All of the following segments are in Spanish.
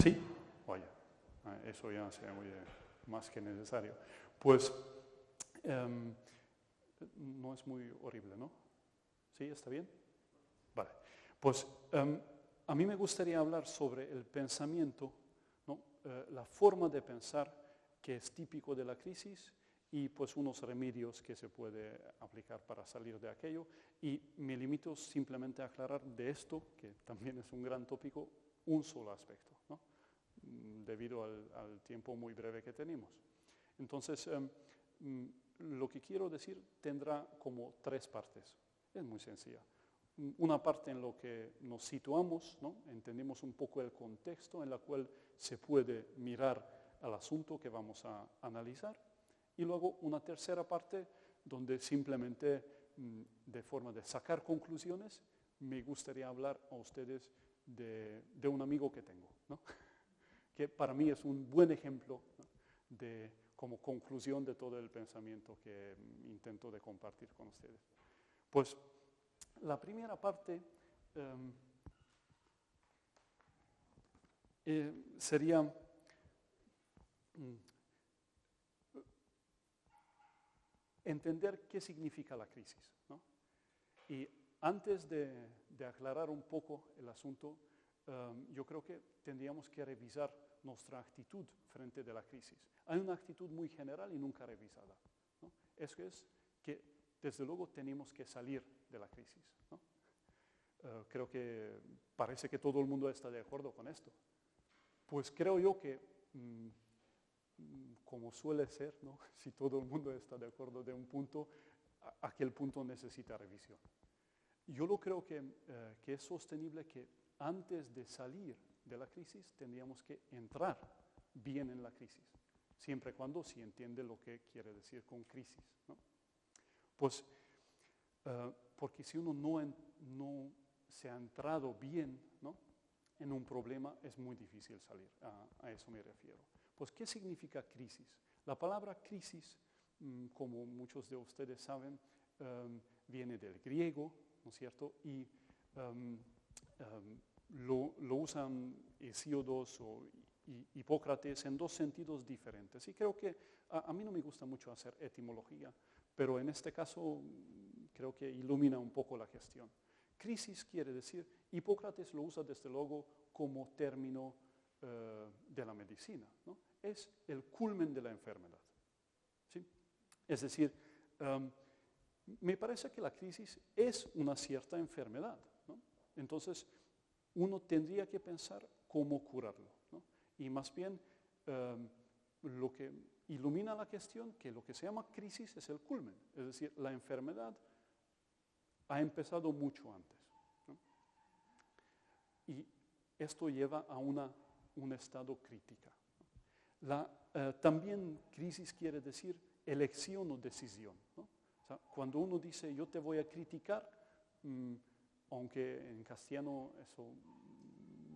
Sí, vaya, eso ya se oye más que necesario. Pues no es muy horrible, ¿no? ¿Sí? ¿Está bien? Vale. Pues a mí me gustaría hablar sobre el pensamiento, ¿no? La forma de pensar que es típico de la crisis y pues unos remedios que se puede aplicar para salir de aquello. Y me limito simplemente a aclarar de esto, que también es un gran tópico, un solo aspecto, ¿no? Debido al tiempo muy breve que tenemos. Entonces, lo que quiero decir tendrá como tres partes. Es muy sencilla. Una parte en lo que nos situamos, ¿no? Entendemos un poco el contexto en el cual se puede mirar al asunto que vamos a analizar. Y luego una tercera parte donde simplemente de forma de sacar conclusiones me gustaría hablar a ustedes de un amigo que tengo, ¿no? Que para mí es un buen ejemplo, ¿no? De como conclusión de todo el pensamiento que intento de compartir con ustedes. Pues la primera parte sería entender qué significa la crisis, ¿no? Y antes de aclarar un poco el asunto, yo creo que tendríamos que revisar nuestra actitud frente a la crisis. Hay una actitud muy general y nunca revisada, ¿no? Eso es que desde luego tenemos que salir de la crisis, ¿no? Creo que parece que todo el mundo está de acuerdo con esto. Pues creo yo que, como suele ser, ¿no? Si todo el mundo está de acuerdo de un punto, aquel punto necesita revisión. Yo lo creo que es sostenible que antes de salir de la crisis tendríamos que entrar bien en la crisis, siempre y cuando se entiende lo que quiere decir con crisis, ¿no? Pues porque si uno no se ha entrado bien, ¿no? En un problema es muy difícil salir, a eso me refiero. Pues, ¿qué significa crisis? La palabra crisis, como muchos de ustedes saben, viene del griego, ¿no es cierto? Y lo usan Hesíodos y Hipócrates en dos sentidos diferentes. Y creo que a mí no me gusta mucho hacer etimología, pero en este caso creo que ilumina un poco la gestión. Crisis quiere decir, Hipócrates lo usa desde luego como término de la medicina, ¿no? Es el culmen de la enfermedad, ¿sí? Es decir, me parece que la crisis es una cierta enfermedad, ¿no? Entonces, uno tendría que pensar cómo curarlo, ¿no? Y más bien, lo que ilumina la cuestión, que lo que se llama crisis es el culmen, es decir, la enfermedad ha empezado mucho antes, ¿no? Y esto lleva a un estado crítico. También crisis quiere decir elección o decisión, ¿no? O sea, cuando uno dice yo te voy a criticar, aunque en castellano eso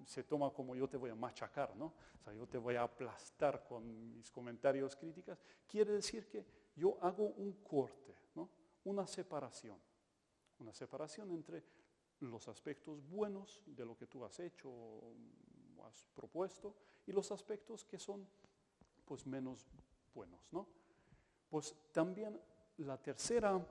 se toma como yo te voy a machacar, ¿no? O sea, yo te voy a aplastar con mis comentarios críticos, quiere decir que yo hago un corte, ¿no? Una separación entre los aspectos buenos de lo que tú has hecho o has propuesto y los aspectos que son pues menos buenos, ¿no? Pues también la tercera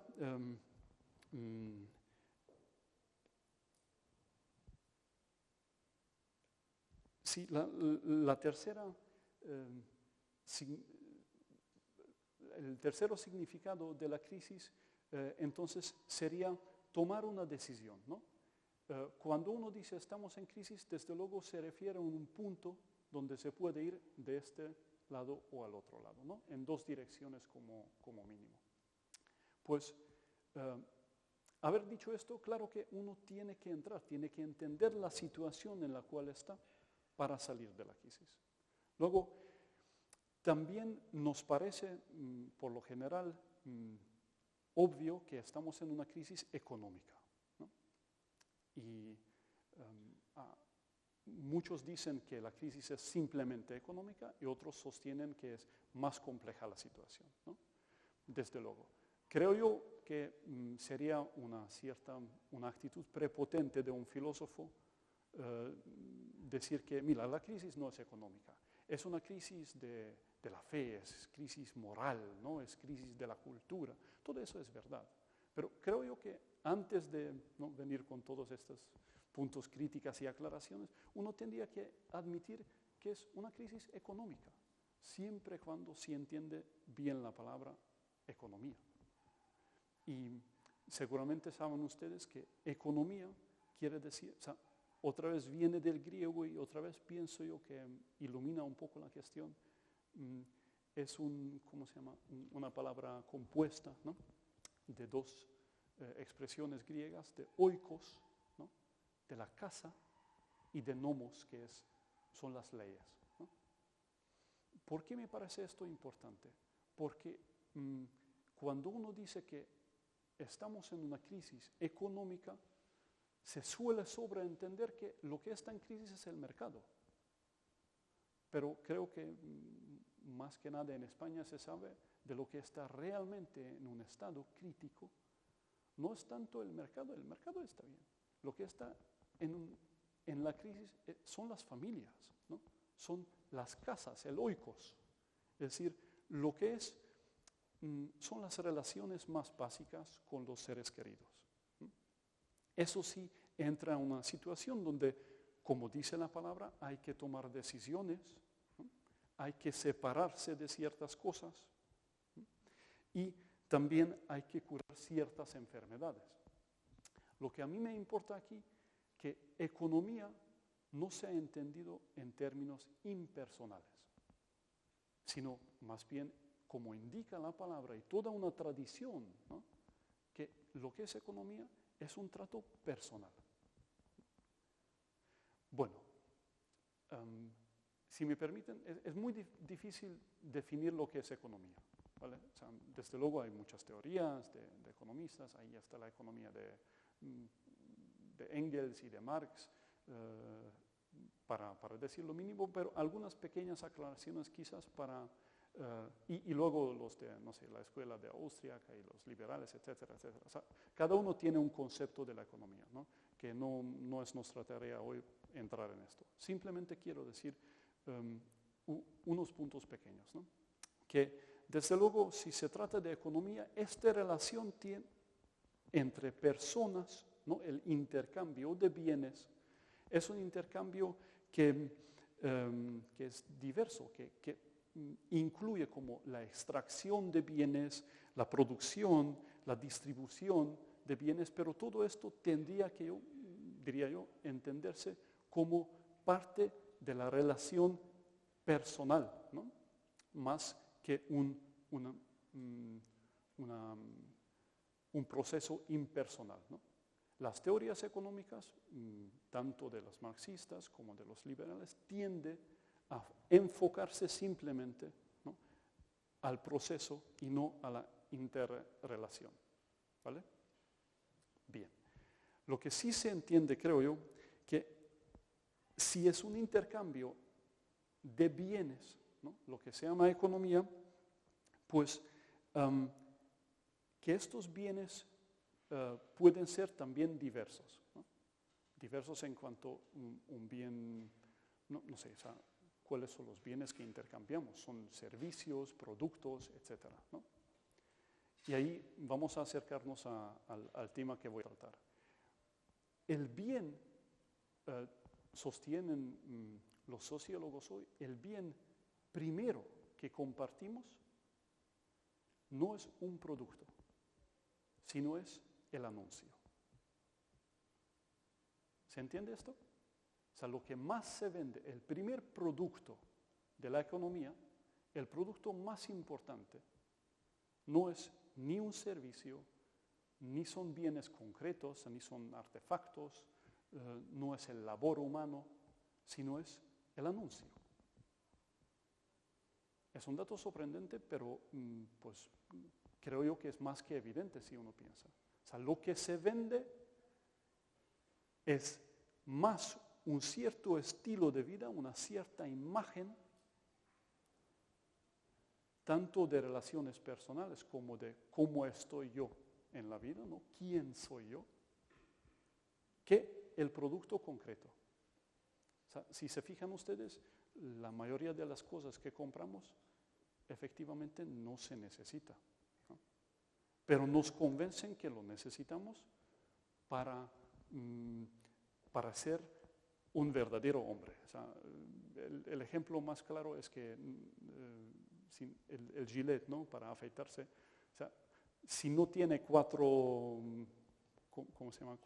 el tercer significado de la crisis entonces sería tomar una decisión, ¿no? Cuando uno dice estamos en crisis, desde luego se refiere a un punto donde se puede ir de este lado o al otro lado, ¿no? En dos direcciones como mínimo. Pues, haber dicho esto, claro que uno tiene que entrar, tiene que entender la situación en la cual está para salir de la crisis. Luego, también nos parece, por lo general, obvio que estamos en una crisis económica, ¿no? Y muchos dicen que la crisis es simplemente económica y otros sostienen que es más compleja la situación, ¿no? Desde luego. Creo yo que sería una actitud prepotente de un filósofo decir que, mira, la crisis no es económica, es una crisis de la fe, es crisis moral, ¿no? Es crisis de la cultura, todo eso es verdad. Pero creo yo que antes de, ¿no?, venir con todos estos puntos, críticas y aclaraciones, uno tendría que admitir que es una crisis económica, siempre cuando se entiende bien la palabra economía. Y seguramente saben ustedes que economía quiere decir, o sea, otra vez viene del griego y otra vez pienso yo que ilumina un poco la cuestión. Es ¿cómo se llama? Una palabra compuesta, ¿no?, de dos expresiones griegas, de oikos, ¿no?, de la casa, y de nomos, que son las leyes, ¿no? ¿Por qué me parece esto importante? Porque cuando uno dice que estamos en una crisis económica, se suele sobreentender que lo que está en crisis es el mercado. Pero creo que más que nada en España se sabe de lo que está realmente en un estado crítico. No es tanto el mercado está bien. Lo que está en la crisis son las familias, ¿no? Son las casas, el oikos. Es decir, lo que son las relaciones más básicas con los seres queridos. Eso sí entra en una situación donde, como dice la palabra, hay que tomar decisiones, ¿no?, hay que separarse de ciertas cosas, ¿no?, y también hay que curar ciertas enfermedades. Lo que a mí me importa aquí, que economía no se ha entendido en términos impersonales, sino más bien, como indica la palabra y toda una tradición, ¿no?, que lo que es economía es un trato personal. Bueno, si me permiten, es muy difícil definir lo que es economía, ¿vale? O sea, desde luego hay muchas teorías de economistas, ahí está la economía de Engels y de Marx, para decir lo mínimo, pero algunas pequeñas aclaraciones quizás y luego los de, no sé, la escuela de Austriaca y los liberales, etcétera, etcétera. O sea, cada uno tiene un concepto de la economía, ¿no?, que no es nuestra tarea hoy entrar en esto. Simplemente quiero decir unos puntos pequeños, ¿no?, que desde luego si se trata de economía, esta relación entre personas, ¿no?, el intercambio de bienes, es un intercambio que es diverso, que incluye como la extracción de bienes, la producción, la distribución de bienes, pero todo esto tendría que, diría yo, entenderse como parte de la relación personal, ¿no?, más que un proceso impersonal, ¿no? Las teorías económicas, tanto de los marxistas como de los liberales, tienden a enfocarse simplemente, ¿no?, al proceso y no a la interrelación, ¿vale? Bien. Lo que sí se entiende, creo yo, que si es un intercambio de bienes, ¿no?, lo que se llama economía, pues que estos bienes pueden ser también diversos, ¿no?, diversos en cuanto a un bien, no sé, o sea, cuáles son los bienes que intercambiamos, son servicios, productos, etcétera, ¿no? Y ahí vamos a acercarnos al tema que voy a tratar. El bien, sostienen los sociólogos hoy, el bien primero que compartimos no es un producto, sino es el anuncio. ¿Se entiende esto? O sea, lo que más se vende, el primer producto de la economía, el producto más importante, no es ni un servicio, ni son bienes concretos, ni son artefactos, no es el labor humano, sino es el anuncio. Es un dato sorprendente, pero pues creo yo que es más que evidente si uno piensa. O sea, lo que se vende es más un cierto estilo de vida, una cierta imagen, tanto de relaciones personales como de cómo estoy yo en la vida, ¿no?, quién soy yo, que el producto concreto. O sea, si se fijan ustedes, la mayoría de las cosas que compramos efectivamente no se necesita, ¿no? Pero nos convencen que lo necesitamos para, para ser un verdadero hombre. O sea, el ejemplo más claro es que el Gillette, ¿no? Para afeitarse, o sea, si no tiene ¿cómo se llama?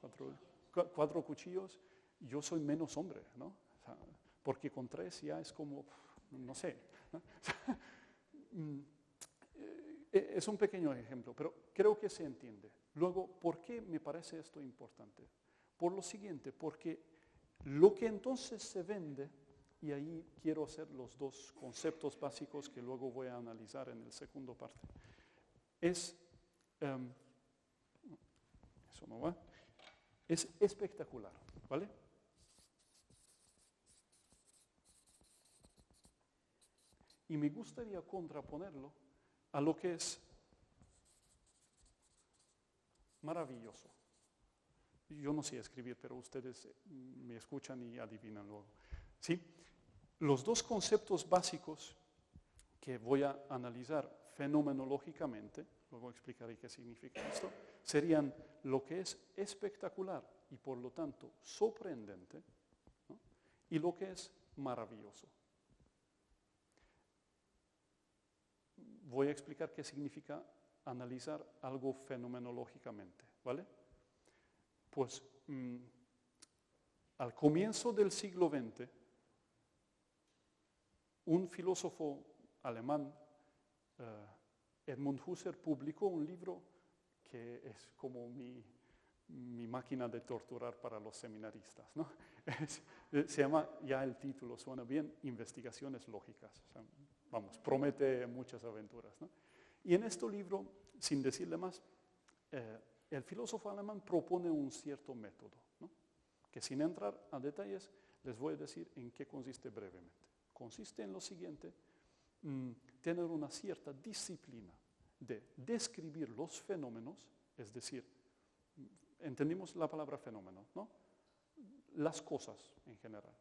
Cuatro cuchillos, yo soy menos hombre, ¿no? O sea, porque con 3 ya es como, no sé, ¿no? Es un pequeño ejemplo, pero creo que se entiende. Luego, ¿por qué me parece esto importante? Por lo siguiente, porque lo que entonces se vende, y ahí quiero hacer los 2 conceptos básicos que luego voy a analizar en el segundo parte, es, eso no va, es espectacular, ¿vale? Y me gustaría contraponerlo a lo que es maravilloso. Yo no sé escribir, pero ustedes me escuchan y adivinan luego. ¿Sí? Los 2 conceptos básicos que voy a analizar fenomenológicamente, luego explicaré qué significa esto, serían lo que es espectacular y por lo tanto sorprendente, ¿no? Y lo que es maravilloso. Voy a explicar qué significa analizar algo fenomenológicamente, ¿vale? Pues al comienzo del siglo XX, un filósofo alemán, Edmund Husserl, publicó un libro que es como mi máquina de torturar para los seminaristas, ¿no? Se llama, ya el título suena bien, Investigaciones Lógicas. O sea, vamos, promete muchas aventuras, ¿no? Y en este libro, sin decirle más, el filósofo alemán propone un cierto método, ¿no? Que sin entrar a detalles, les voy a decir en qué consiste brevemente. Consiste en lo siguiente, tener una cierta disciplina de describir los fenómenos, es decir, entendimos la palabra fenómeno, ¿no? Las cosas en general,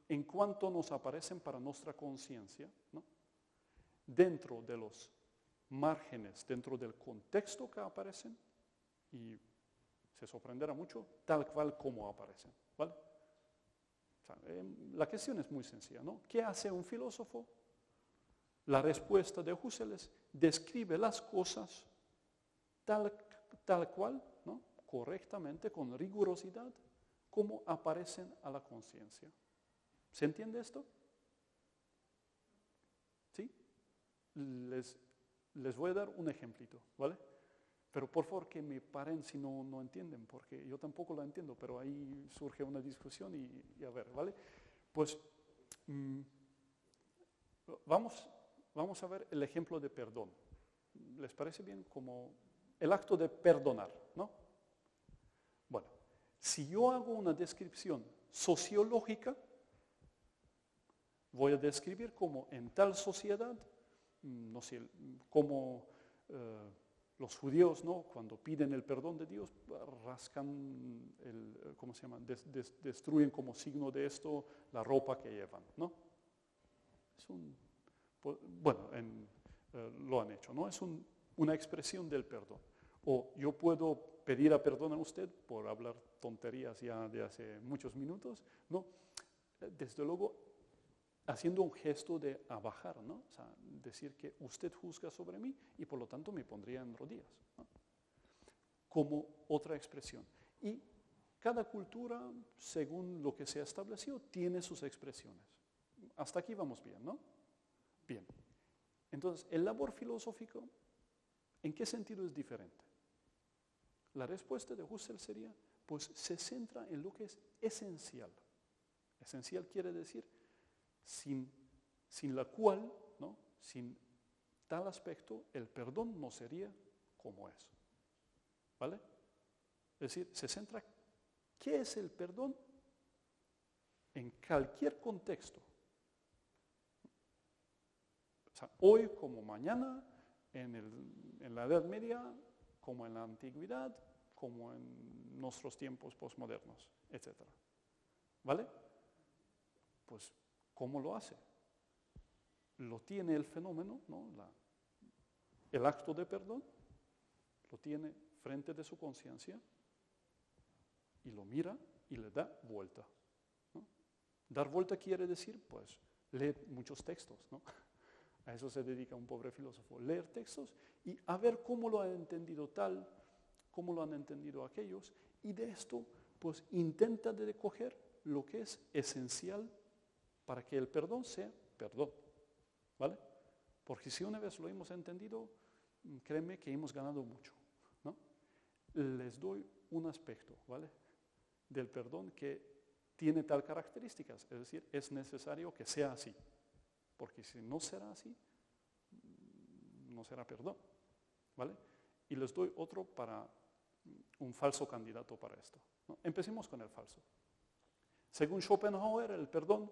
en cuanto nos aparecen para nuestra conciencia, ¿no? Dentro de los márgenes, dentro del contexto que aparecen, y se sorprenderá mucho, tal cual como aparecen, ¿vale? O sea, la cuestión es muy sencilla, ¿no? ¿Qué hace un filósofo? La respuesta de Husserl es, describe las cosas tal cual, ¿no? Correctamente, con rigurosidad, como aparecen a la conciencia. ¿Se entiende esto? ¿Sí? Les voy a dar un ejemplito, ¿vale? Pero por favor que me paren si no entienden, porque yo tampoco lo entiendo, pero ahí surge una discusión y a ver, ¿vale? Pues vamos a ver el ejemplo de perdón. ¿Les parece bien? Como el acto de perdonar, ¿no? Bueno, si yo hago una descripción sociológica, voy a describir cómo en tal sociedad, no sé, cómo los judíos, ¿no? Cuando piden el perdón de Dios, rascan, ¿cómo se llama? Destruyen como signo de esto la ropa que llevan, ¿no? Bueno, lo han hecho, ¿no? Es una expresión del perdón. O yo puedo pedir a perdón a usted por hablar tonterías ya de hace muchos minutos, ¿no? Desde luego, haciendo un gesto de abajar, ¿no? O sea, decir que usted juzga sobre mí y por lo tanto me pondría en rodillas, ¿no? Como otra expresión. Y cada cultura, según lo que se ha establecido, tiene sus expresiones. Hasta aquí vamos bien, ¿no? Bien. Entonces, el labor filosófico, ¿en qué sentido es diferente? La respuesta de Husserl sería, pues se centra en lo que es esencial. Esencial quiere decir sin la cual, ¿no? Sin tal aspecto, el perdón no sería como es. ¿Vale? Es decir, se centra, ¿qué es el perdón? En cualquier contexto. O sea, hoy como mañana, en la Edad Media, como en la Antigüedad, como en nuestros tiempos posmodernos, etc. ¿Vale? pues, ¿cómo lo hace? Lo tiene el fenómeno, ¿no? El acto de perdón, lo tiene frente de su conciencia y lo mira y le da vuelta, ¿no? Dar vuelta quiere decir, pues, leer muchos textos, ¿no? A eso se dedica un pobre filósofo, leer textos y a ver cómo lo han entendido tal, cómo lo han entendido aquellos, y de esto, pues, intenta de recoger lo que es esencial para que el perdón sea perdón, ¿vale? Porque si una vez lo hemos entendido, créeme que hemos ganado mucho, ¿no? Les doy un aspecto, ¿vale?, del perdón que tiene tal características, es decir, es necesario que sea así, porque si no será así, no será perdón, ¿vale? Y les doy otro para un falso candidato para esto, ¿no? Empecemos con el falso. Según Schopenhauer, el perdón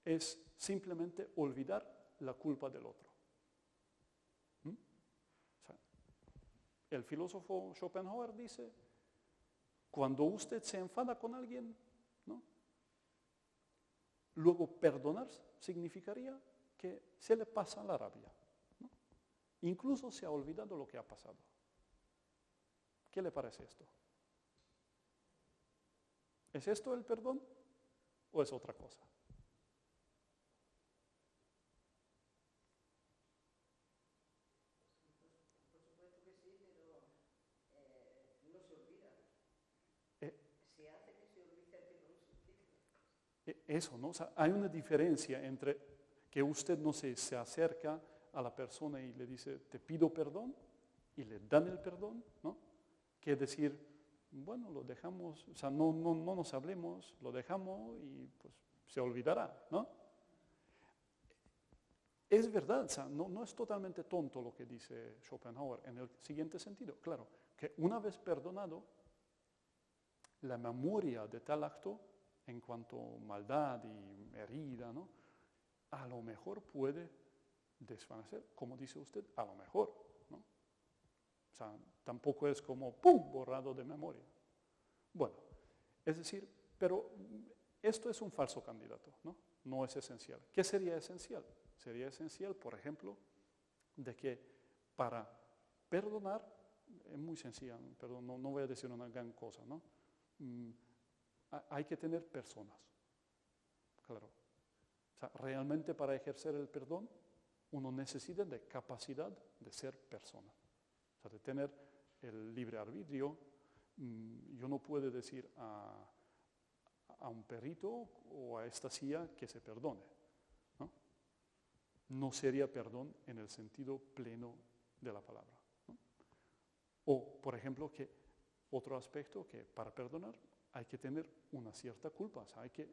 es simplemente olvidar la culpa del otro. O sea, el filósofo Schopenhauer dice, cuando usted se enfada con alguien, ¿no?, luego perdonar significaría que se le pasa la rabia, ¿no? Incluso se ha olvidado lo que ha pasado. ¿Qué le parece esto? ¿Es esto el perdón o es otra cosa? Por supuesto que sí, pero no se olvida. Eh, Se hace que se olvide que no se olvide. Eso, ¿no? O sea, hay una diferencia entre que usted, no sé, se acerca a la persona y le dice, te pido perdón, y le dan el perdón, ¿no?, que decir, bueno, lo dejamos, o sea, no nos hablemos, lo dejamos y pues se olvidará, ¿no? Es verdad, o sea, no es totalmente tonto lo que dice Schopenhauer en el siguiente sentido. Claro, que una vez perdonado, la memoria de tal acto, en cuanto a maldad y herida, ¿no?, a lo mejor puede desvanecer, como dice usted, a lo mejor, ¿no? O sea, tampoco es como ¡pum!, borrado de memoria. Bueno, es decir, pero esto es un falso candidato, ¿no? No es esencial. ¿Qué sería esencial? Sería esencial, por ejemplo, de que para perdonar, es muy sencilla, perdón, no voy a decir una gran cosa, ¿no? Hay que tener personas, claro. O sea, realmente para ejercer el perdón, uno necesita de capacidad de ser persona. O sea, de tener el libre arbitrio. Yo no puedo decir a un perrito o a esta silla que se perdone, ¿no? No sería perdón en el sentido pleno de la palabra, ¿no? O, por ejemplo, que otro aspecto que para perdonar hay que tener una cierta culpa, o sea, hay que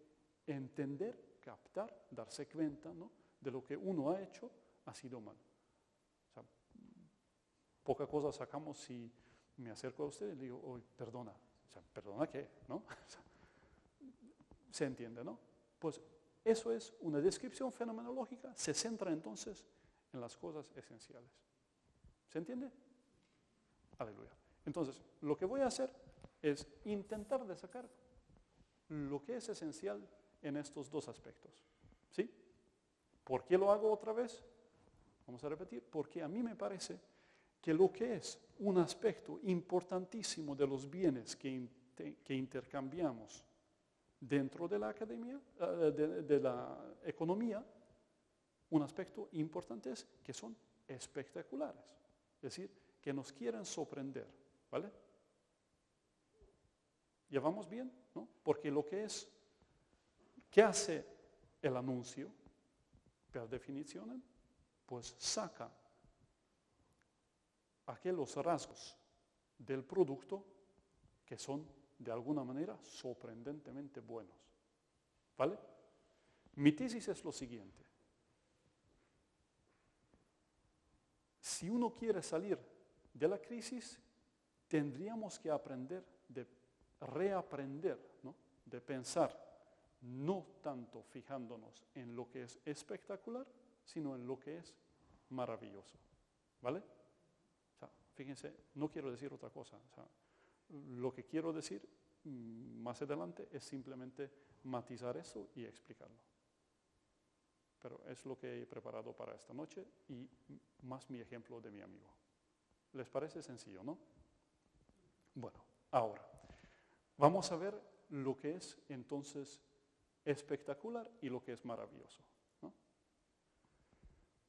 entender, captar, darse cuenta, ¿no?, de lo que uno ha hecho ha sido mal. O sea, poca cosa sacamos si me acerco a usted y le digo, oye, perdona. O sea, ¿perdona qué? ¿No? O sea, se entiende, ¿no? Pues eso es una descripción fenomenológica, se centra entonces en las cosas esenciales. ¿Se entiende? Aleluya. Entonces, lo que voy a hacer es intentar de sacar lo que es esencial en estos dos aspectos. ¿Sí? ¿Por qué lo hago otra vez? Vamos a repetir, porque a mí me parece que lo que es un aspecto importantísimo de los bienes que intercambiamos dentro de la academia, de la economía, un aspecto importante es que son espectaculares. Es decir, que nos quieren sorprender, ¿vale? ¿Llevamos bien? ¿No? Porque lo que es, ¿qué hace el anuncio? Per definición, pues saca aquellos rasgos del producto que son de alguna manera sorprendentemente buenos. ¿Vale? Mi tesis es lo siguiente. Si uno quiere salir de la crisis, tendríamos que aprender de reaprender, ¿no?, de pensar no tanto fijándonos en lo que es espectacular, sino en lo que es maravilloso. ¿Vale? O sea, fíjense, no quiero decir otra cosa. O sea, lo que quiero decir más adelante es simplemente matizar eso y explicarlo. Pero es lo que he preparado para esta noche y más mi ejemplo de mi amigo. ¿Les parece sencillo, no? Bueno, ahora, vamos a ver lo que es entonces espectacular y lo que es maravilloso, ¿no?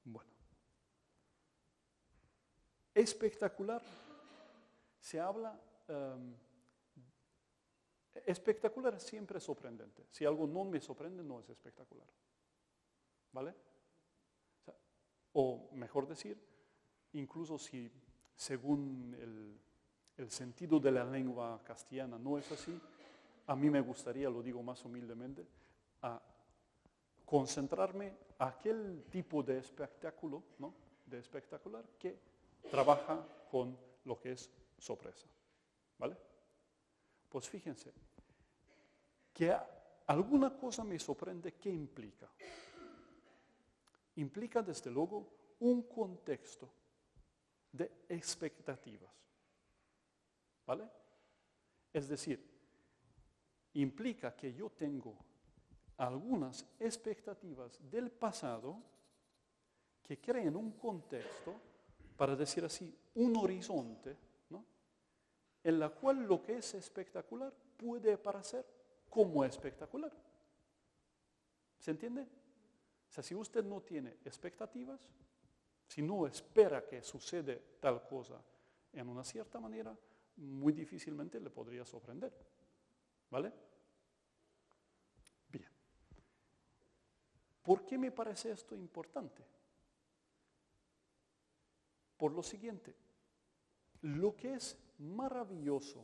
Bueno, espectacular se habla... espectacular es siempre sorprendente. Si algo no me sorprende, no es espectacular. ¿Vale? O mejor decir, incluso si según el sentido de la lengua castellana no es así, a mí me gustaría, lo digo más humildemente, a concentrarme a aquel tipo de espectáculo, ¿no? De espectacular que trabaja con lo que es sorpresa. ¿Vale? Pues fíjense, que alguna cosa me sorprende, ¿qué implica? Implica desde luego un contexto de expectativas. ¿Vale? Es decir, implica que yo tengo algunas expectativas del pasado que creen un contexto, para decir así, un horizonte, ¿no? En la cual lo que es espectacular puede parecer como espectacular. ¿Se entiende? O sea, si usted no tiene expectativas, si no espera que suceda tal cosa en una cierta manera, muy difícilmente le podría sorprender. ¿Vale? Bien. ¿Por qué me parece esto importante? Por lo siguiente, lo que es maravilloso,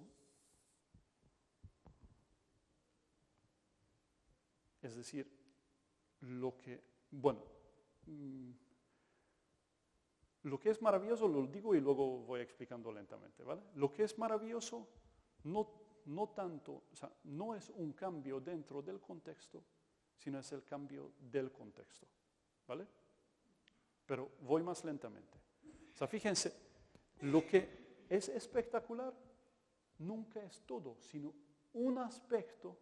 es decir, lo que es maravilloso lo digo y luego voy explicando lentamente, ¿vale? Lo que es maravilloso no tanto, o sea, no es un cambio dentro del contexto, sino es el cambio del contexto, ¿vale? Pero voy más lentamente. O sea, fíjense, lo que es espectacular nunca es todo, sino un aspecto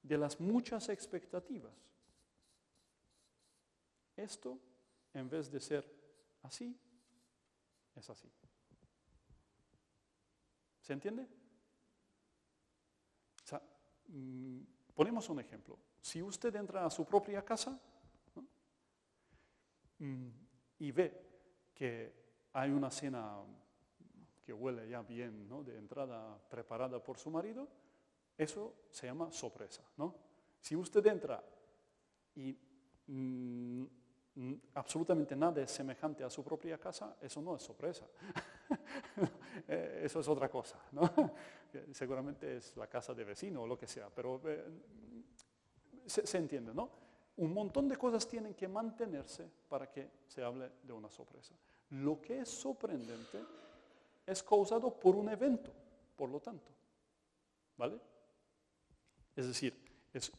de las muchas expectativas. Esto, en vez de ser así, es así. ¿Se entiende? O sea, ponemos un ejemplo. Si usted entra a su propia casa, ¿no? Y ve que hay una cena que huele ya bien, ¿no? De entrada preparada por su marido, eso se llama sorpresa, ¿no? Si usted entra y absolutamente nada es semejante a su propia casa, eso no es sorpresa. Eso es otra cosa, ¿no? Seguramente es la casa de vecino o lo que sea, pero se entiende, ¿no? Un montón de cosas tienen que mantenerse para que se hable de una sorpresa. Lo que es sorprendente es causado por un evento, por lo tanto, ¿vale? Es decir, es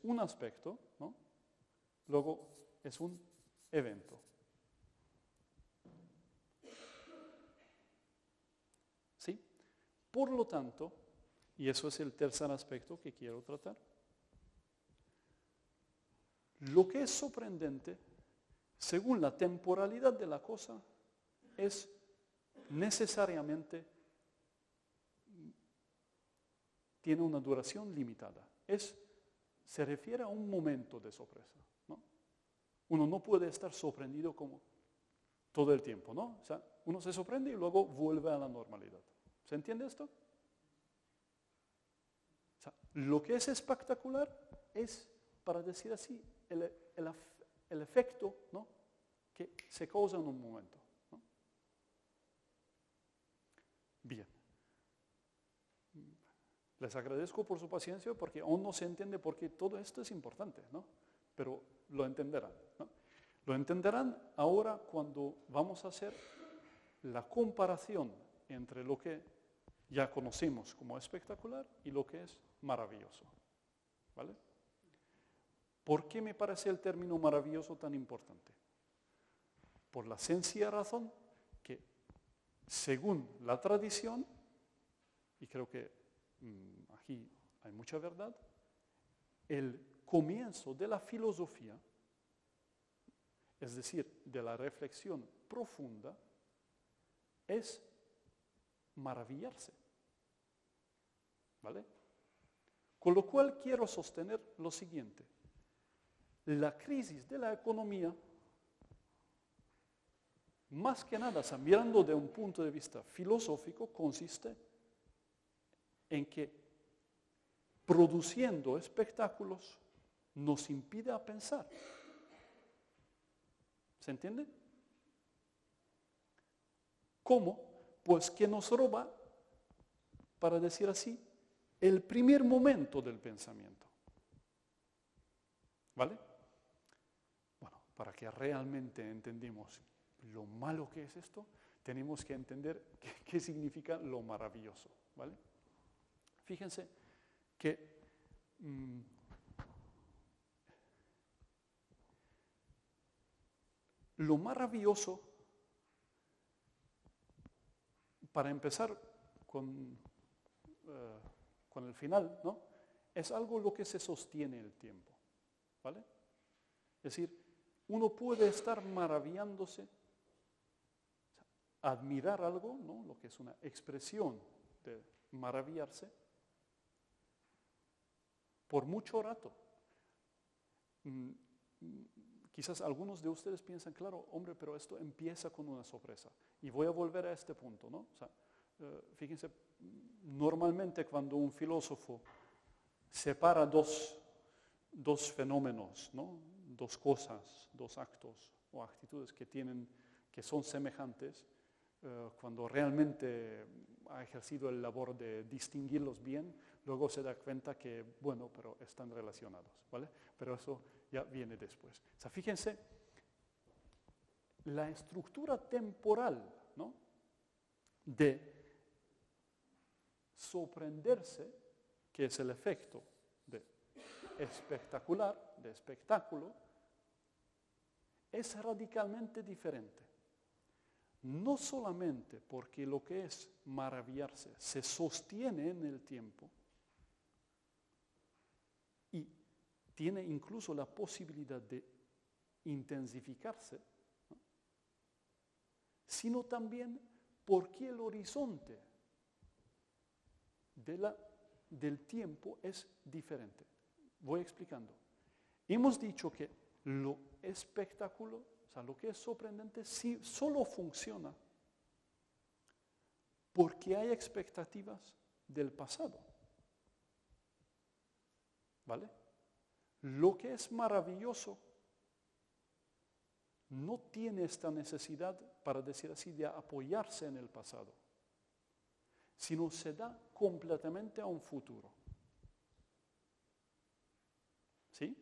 un aspecto, ¿no? Luego es un evento. ¿Sí? Por lo tanto, y eso es el tercer aspecto que quiero tratar, lo que es sorprendente, según la temporalidad de la cosa, es necesariamente, tiene una duración limitada. Se refiere a un momento de sorpresa, ¿no? Uno no puede estar sorprendido como todo el tiempo, ¿no? O sea, uno se sorprende y luego vuelve a la normalidad. ¿Se entiende esto? O sea, lo que es espectacular es, para decir así, el efecto, ¿no? Que se causa en un momento, ¿no? Bien. Les agradezco por su paciencia porque aún no se entiende por qué todo esto es importante, ¿no? Pero lo entenderán, ¿no? Lo entenderán ahora cuando vamos a hacer la comparación entre lo que ya conocemos como espectacular y lo que es maravilloso, ¿vale? ¿Por qué me parece el término maravilloso tan importante? Por la sencilla razón que, según la tradición, y creo que aquí hay mucha verdad, el comienzo de la filosofía, es decir, de la reflexión profunda, es maravillarse. ¿Vale? Con lo cual quiero sostener lo siguiente. La crisis de la economía, más que nada, mirando de un punto de vista filosófico, consiste en que produciendo espectáculos nos impide a pensar. ¿Se entiende? ¿Cómo? Pues que nos roba, para decir así, el primer momento del pensamiento. ¿Vale? Bueno, para que realmente entendamos lo malo que es esto, tenemos que entender qué significa lo maravilloso. ¿Vale? Fíjense que lo maravilloso, para empezar con el final, ¿no? Es algo lo que se sostiene el tiempo, ¿vale? Es decir, uno puede estar maravillándose, admirar algo, ¿no? Lo que es una expresión de maravillarse, por mucho rato. Quizás algunos de ustedes piensan, claro, hombre, pero esto empieza con una sorpresa. Y voy a volver a este punto, ¿no? O sea, fíjense, normalmente cuando un filósofo separa dos fenómenos, ¿no? Dos cosas, dos actos o actitudes que son semejantes, cuando realmente ha ejercido el labor de distinguirlos bien, luego se da cuenta que, bueno, pero están relacionados, ¿vale? Pero eso ya viene después. O sea, fíjense, la estructura temporal, ¿no? De sorprenderse, que es el efecto de espectacular, de espectáculo, es radicalmente diferente. No solamente porque lo que es maravillarse se sostiene en el tiempo y tiene incluso la posibilidad de intensificarse, ¿no? Sino también porque el horizonte del tiempo es diferente. Voy explicando. Hemos dicho que lo espectáculo, o sea, lo que es sorprendente, sí, solo funciona porque hay expectativas del pasado. ¿Vale? Lo que es maravilloso no tiene esta necesidad, para decir así, de apoyarse en el pasado, sino se da completamente a un futuro. ¿Sí?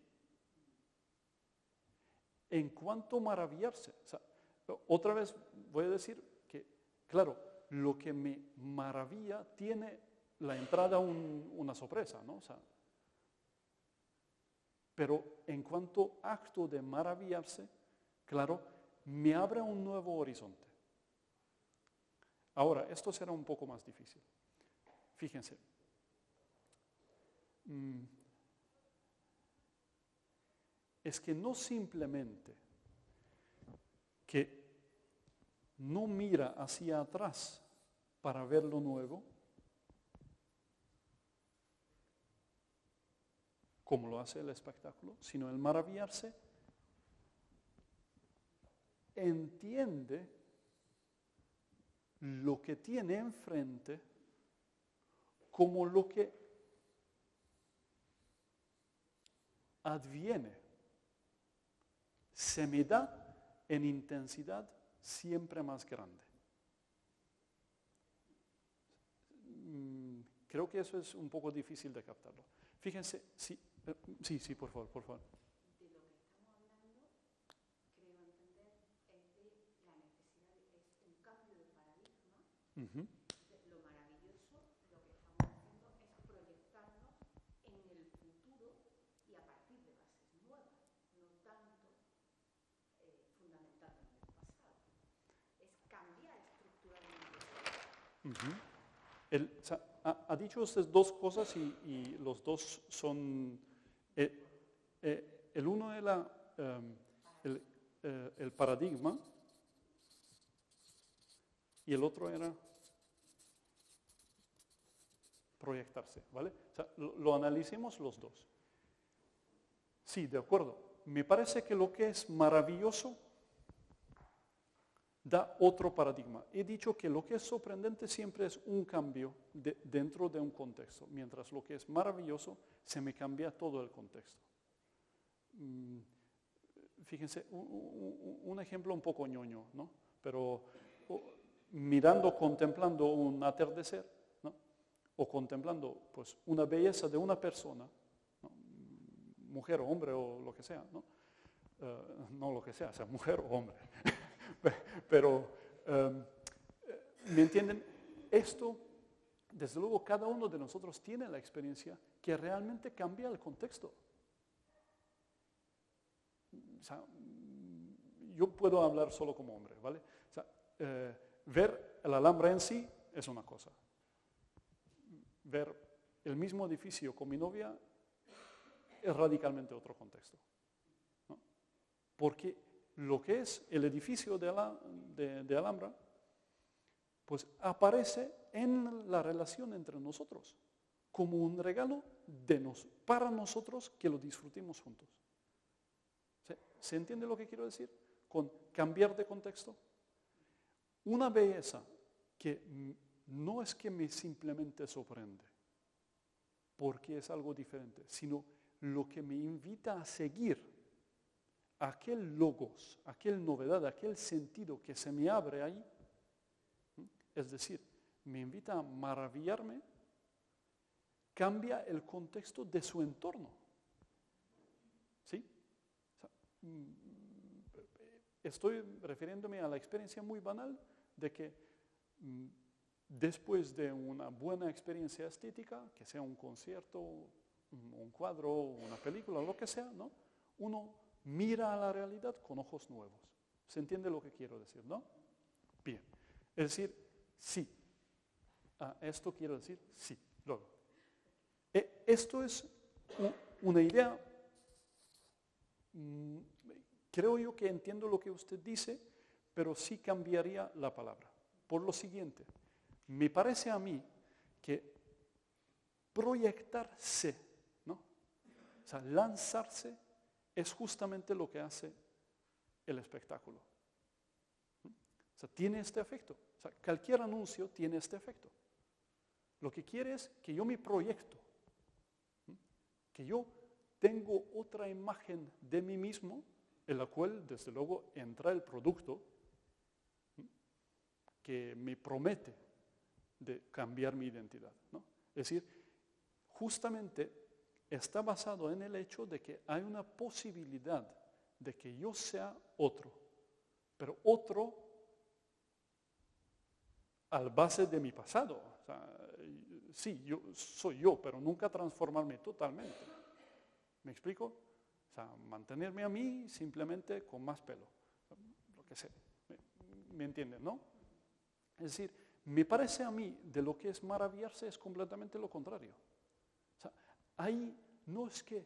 En cuanto a maravillarse, o sea, otra vez voy a decir que, claro, lo que me maravilla tiene la entrada una sorpresa, ¿no? O sea, pero en cuanto acto de maravillarse, claro, me abre un nuevo horizonte. Ahora, esto será un poco más difícil. Fíjense. Es que no simplemente que no mira hacia atrás para ver lo nuevo, como lo hace el espectáculo, sino el maravillarse entiende lo que tiene enfrente como lo que adviene, se me da en intensidad siempre más grande. Creo que eso es un poco difícil de captarlo. Fíjense, sí, por favor. De lo que estamos hablando, creo entender, es de la necesidad, es un cambio de paradigma. Lo maravilloso, lo que estamos haciendo es proyectarnos en el futuro y a partir de bases nuevas, no tanto fundamentando en el pasado. Es cambiar estructuralmente. Ha dicho usted dos cosas y los dos son... el uno era el paradigma y el otro era proyectarse, ¿vale? O sea, lo analicemos los dos. Sí, de acuerdo. Me parece que lo que es maravilloso da otro paradigma. He dicho que lo que es sorprendente siempre es un cambio dentro de un contexto, mientras lo que es maravilloso se me cambia todo el contexto. Fíjense, un ejemplo un poco ñoño, ¿no? Pero mirando, contemplando un atardecer, ¿no? O contemplando pues, una belleza de una persona, ¿no? Mujer o hombre o lo que sea, ¿no? No lo que sea mujer o hombre. Pero, ¿me entienden? Esto, desde luego, cada uno de nosotros tiene la experiencia que realmente cambia el contexto. O sea, yo puedo hablar solo como hombre, ¿vale? O sea, ver el Alhambra en sí es una cosa. Ver el mismo edificio con mi novia es radicalmente otro contexto, ¿no? Porque lo que es el edificio de Alhambra, pues aparece en la relación entre nosotros, como un regalo para nosotros que lo disfrutemos juntos. ¿Se entiende lo que quiero decir? Con cambiar de contexto. Una belleza que no es que me simplemente sorprende, porque es algo diferente, sino lo que me invita a seguir aquel logos, aquel novedad, aquel sentido que se me abre ahí, es decir, me invita a maravillarme, cambia el contexto de su entorno. ¿Sí? O sea, estoy refiriéndome a la experiencia muy banal de que después de una buena experiencia estética, que sea un concierto, un cuadro, una película, lo que sea, ¿no? Uno mira a la realidad con ojos nuevos. ¿Se entiende lo que quiero decir, no? Bien. Es decir, sí. Esto quiero decir sí. Luego. Esto es una idea. Creo yo que entiendo lo que usted dice, pero sí cambiaría la palabra. Por lo siguiente, me parece a mí que proyectarse, ¿no? O sea, lanzarse es justamente lo que hace el espectáculo. O sea, tiene este efecto. O sea, cualquier anuncio tiene este efecto. Lo que quiere es que yo me proyecto, que yo tengo otra imagen de mí mismo, en la cual, desde luego, entra el producto que me promete de cambiar mi identidad, ¿no? Es decir, justamente está basado en el hecho de que hay una posibilidad de que yo sea otro, pero otro al base de mi pasado. O sea, sí, yo soy yo, pero nunca transformarme totalmente. ¿Me explico? O sea, mantenerme a mí simplemente con más pelo, lo que sea. ¿Me entienden, no? Es decir, me parece a mí de lo que es maravillarse es completamente lo contrario. O sea, ahí no es que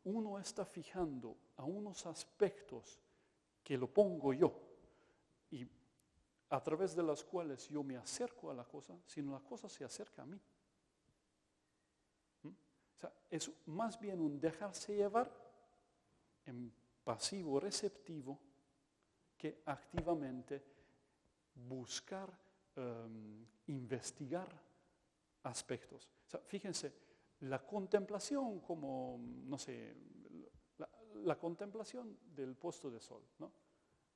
uno está fijando a unos aspectos que lo pongo yo y a través de los cuales yo me acerco a la cosa, sino la cosa se acerca a mí. O sea, es más bien un dejarse llevar en pasivo receptivo que activamente buscar, investigar aspectos. O sea, fíjense, la contemplación como, no sé, la contemplación del puesto de sol, ¿no?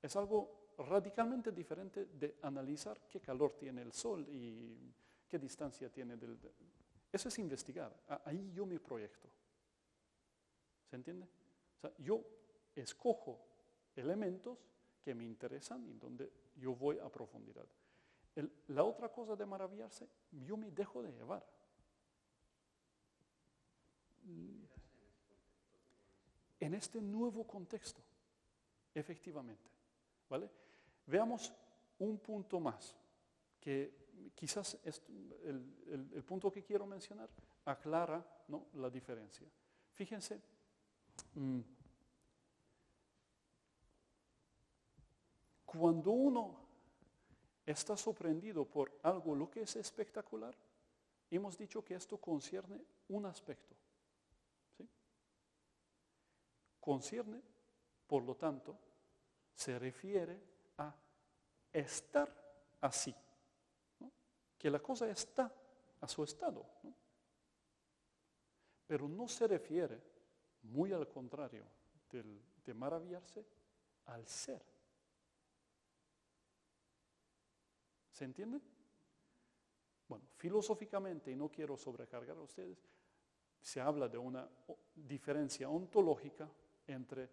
Es algo radicalmente diferente de analizar qué calor tiene el sol y qué distancia tiene del... Eso es investigar. Ahí yo me proyecto. ¿Se entiende? O sea, yo escojo elementos que me interesan y donde yo voy a profundidad. La otra cosa de maravillarse, yo me dejo de llevar. En este nuevo contexto, efectivamente. ¿Vale? Veamos un punto más que quizás el punto que quiero mencionar aclara, ¿no?, la diferencia. Fíjense, cuando uno está sorprendido por algo lo que es espectacular, hemos dicho que esto concierne un aspecto. ¿Sí? Concierne, por lo tanto, se refiere a estar así, ¿no? Que la cosa está a su estado, ¿no? Pero no se refiere, muy al contrario de maravillarse, al ser. ¿Se entiende? Bueno, filosóficamente, y no quiero sobrecargar a ustedes, se habla de una diferencia ontológica entre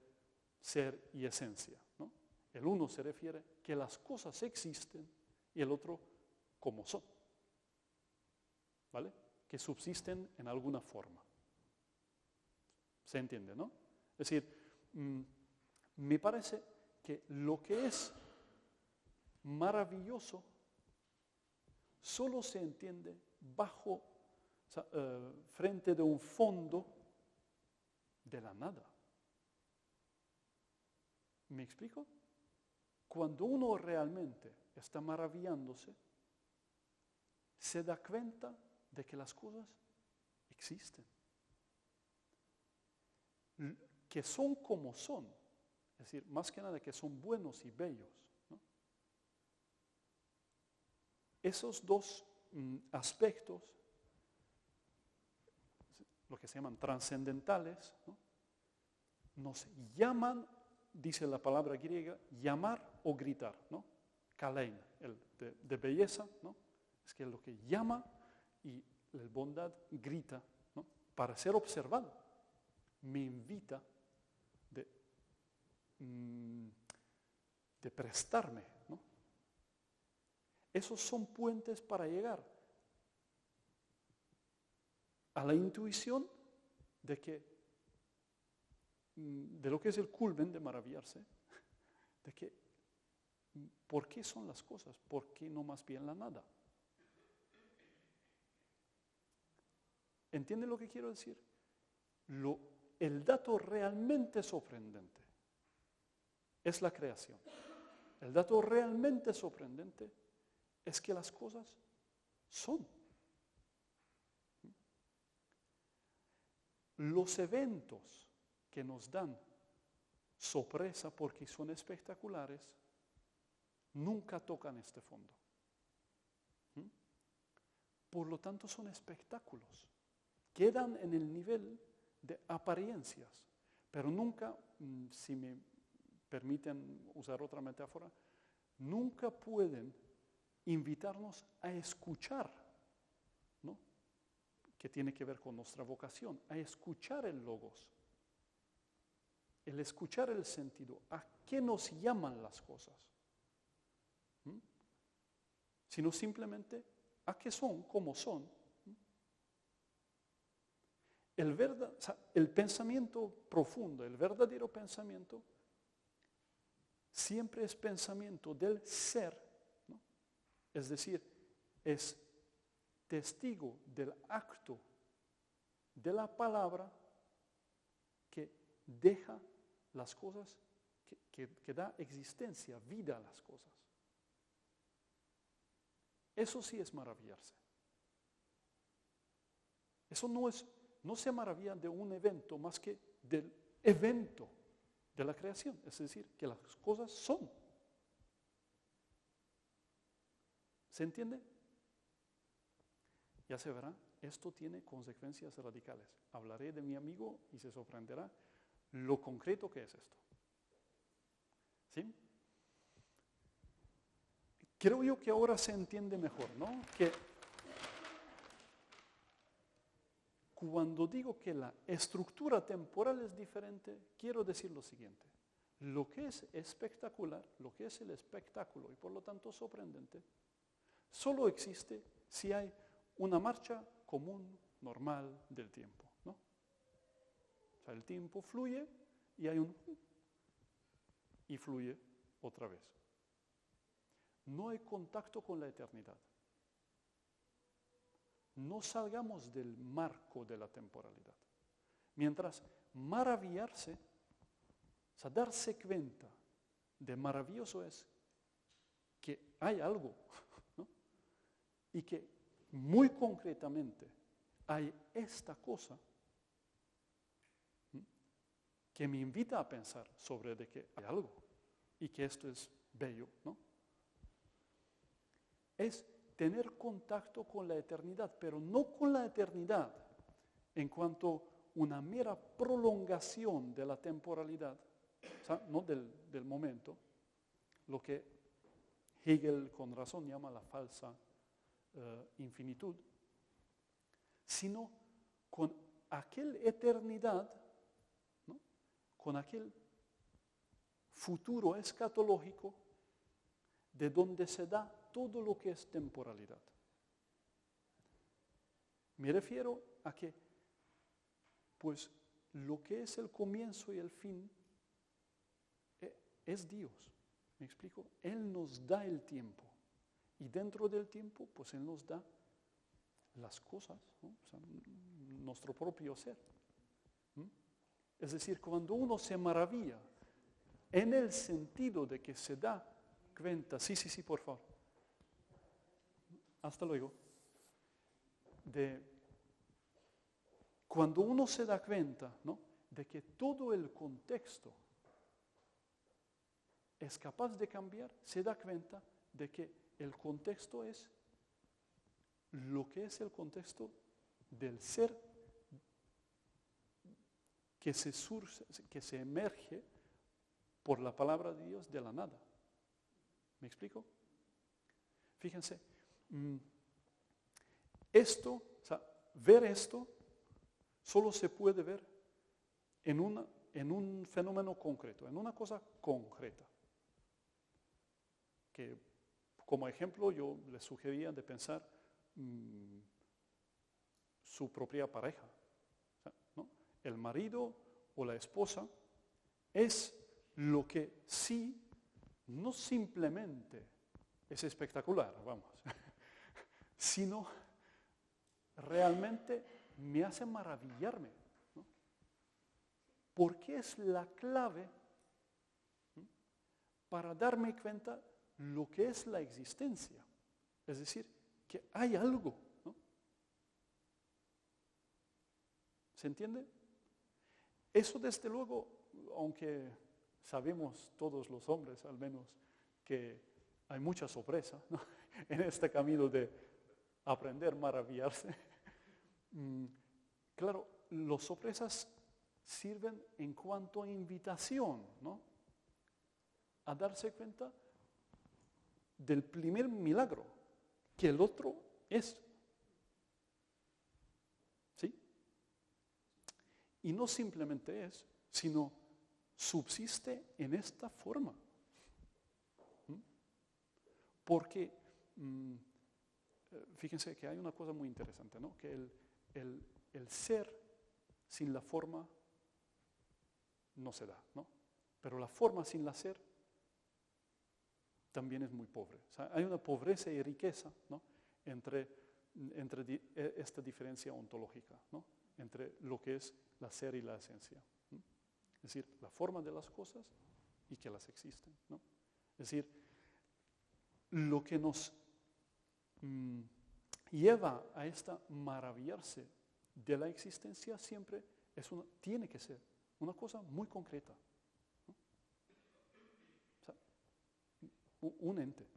ser y esencia, ¿no? El uno se refiere que las cosas existen y el otro como son, ¿vale? Que subsisten en alguna forma. ¿Se entiende, no? Es decir, me parece que lo que es maravilloso solo se entiende bajo, frente de un fondo de la nada. ¿Me explico? Cuando uno realmente está maravillándose, se da cuenta de que las cosas existen, que son como son, es decir, más que nada que son buenos y bellos, ¿no? Esos dos aspectos, lo que se llaman trascendentales, ¿no?, nos llaman, dice la palabra griega, llamar o gritar, ¿no? Kalein, el de belleza, ¿no? Es que lo que llama y la bondad grita, ¿no?, para ser observado. Me invita de prestarme, ¿no? Esos son puentes para llegar a la intuición de que, de lo que es el culmen de maravillarse, de que, ¿por qué son las cosas? ¿Por qué no más bien la nada? ¿Entienden lo que quiero decir? El dato realmente sorprendente es la creación. El dato realmente sorprendente es que las cosas son. Los eventos que nos dan sorpresa porque son espectaculares nunca tocan este fondo. Por lo tanto, son espectáculos. Quedan en el nivel de apariencias, pero nunca, si me permiten usar otra metáfora, nunca pueden invitarnos a escuchar, ¿no?, que tiene que ver con nuestra vocación, a escuchar el logos, el escuchar el sentido, a qué nos llaman las cosas, sino simplemente a qué son, cómo son. El pensamiento profundo, el verdadero pensamiento, siempre es pensamiento del ser, ¿no? Es decir, es testigo del acto de la palabra que deja las cosas, que da existencia, vida a las cosas. Eso sí es maravillarse. Eso no se maravilla de un evento más que del evento de la creación, es decir, que las cosas son. ¿Se entiende? Ya se verá, esto tiene consecuencias radicales. Hablaré de mi amigo y se sorprenderá lo concreto que es esto. ¿Sí? Creo yo que ahora se entiende mejor, ¿no? Que cuando digo que la estructura temporal es diferente, quiero decir lo siguiente. Lo que es espectacular, lo que es el espectáculo y por lo tanto sorprendente, solo existe si hay una marcha común, normal del tiempo, ¿no? O sea, el tiempo fluye y hay y fluye otra vez. No hay contacto con la eternidad. no salgamos del marco de la temporalidad. Mientras maravillarse, o sea, darse cuenta de maravilloso es que hay algo, ¿no? Y que muy concretamente hay esta cosa que me invita a pensar sobre de que hay algo y que esto es bello, ¿no? Es tener contacto con la eternidad, pero no con la eternidad en cuanto una mera prolongación de la temporalidad, o sea, no del momento, lo que Hegel con razón llama la falsa infinitud, sino con aquel eternidad, ¿no? Con aquel futuro escatológico de donde se da todo lo que es temporalidad. Me refiero a que, pues, lo que es el comienzo y el fin es Dios. ¿Me explico? Él nos da el tiempo. Y dentro del tiempo, pues Él nos da las cosas, ¿no? O sea, nuestro propio ser. Es decir, cuando uno se maravilla, en el sentido de que se da cuenta, sí, por favor. Hasta luego. Cuando uno se da cuenta, ¿no?, de que todo el contexto es capaz de cambiar, se da cuenta de que el contexto es lo que es el contexto del ser que se emerge por la palabra de Dios de la nada. ¿Me explico? Fíjense, esto, o sea, ver esto solo se puede ver en un fenómeno concreto, en una cosa concreta. Que como ejemplo yo les sugería de pensar su propia pareja, ¿no? El marido o la esposa es lo que sí, no simplemente es espectacular, vamos, sino realmente me hace maravillarme, ¿no? Porque es la clave, ¿no?, para darme cuenta lo que es la existencia. Es decir, que hay algo, ¿no? ¿Se entiende? Eso desde luego, aunque sabemos todos los hombres al menos que hay mucha sorpresa, ¿no?, en este camino de aprender a maravillarse. Claro, las sorpresas sirven en cuanto a invitación, ¿no?, a darse cuenta del primer milagro, que el otro es. ¿Sí? Y no simplemente es, sino subsiste en esta forma. Porque, fíjense que hay una cosa muy interesante, ¿no?, que el ser sin la forma no se da, ¿no? Pero la forma sin la ser también es muy pobre. O sea, hay una pobreza y riqueza, ¿no?, entre esta diferencia ontológica, ¿no?, entre lo que es la ser y la esencia. Es decir, la forma de las cosas y que las existen, ¿no? Es decir, lo que nos lleva a esta maravillarse de la existencia siempre tiene que ser una cosa muy concreta, ¿no? O sea, un ente,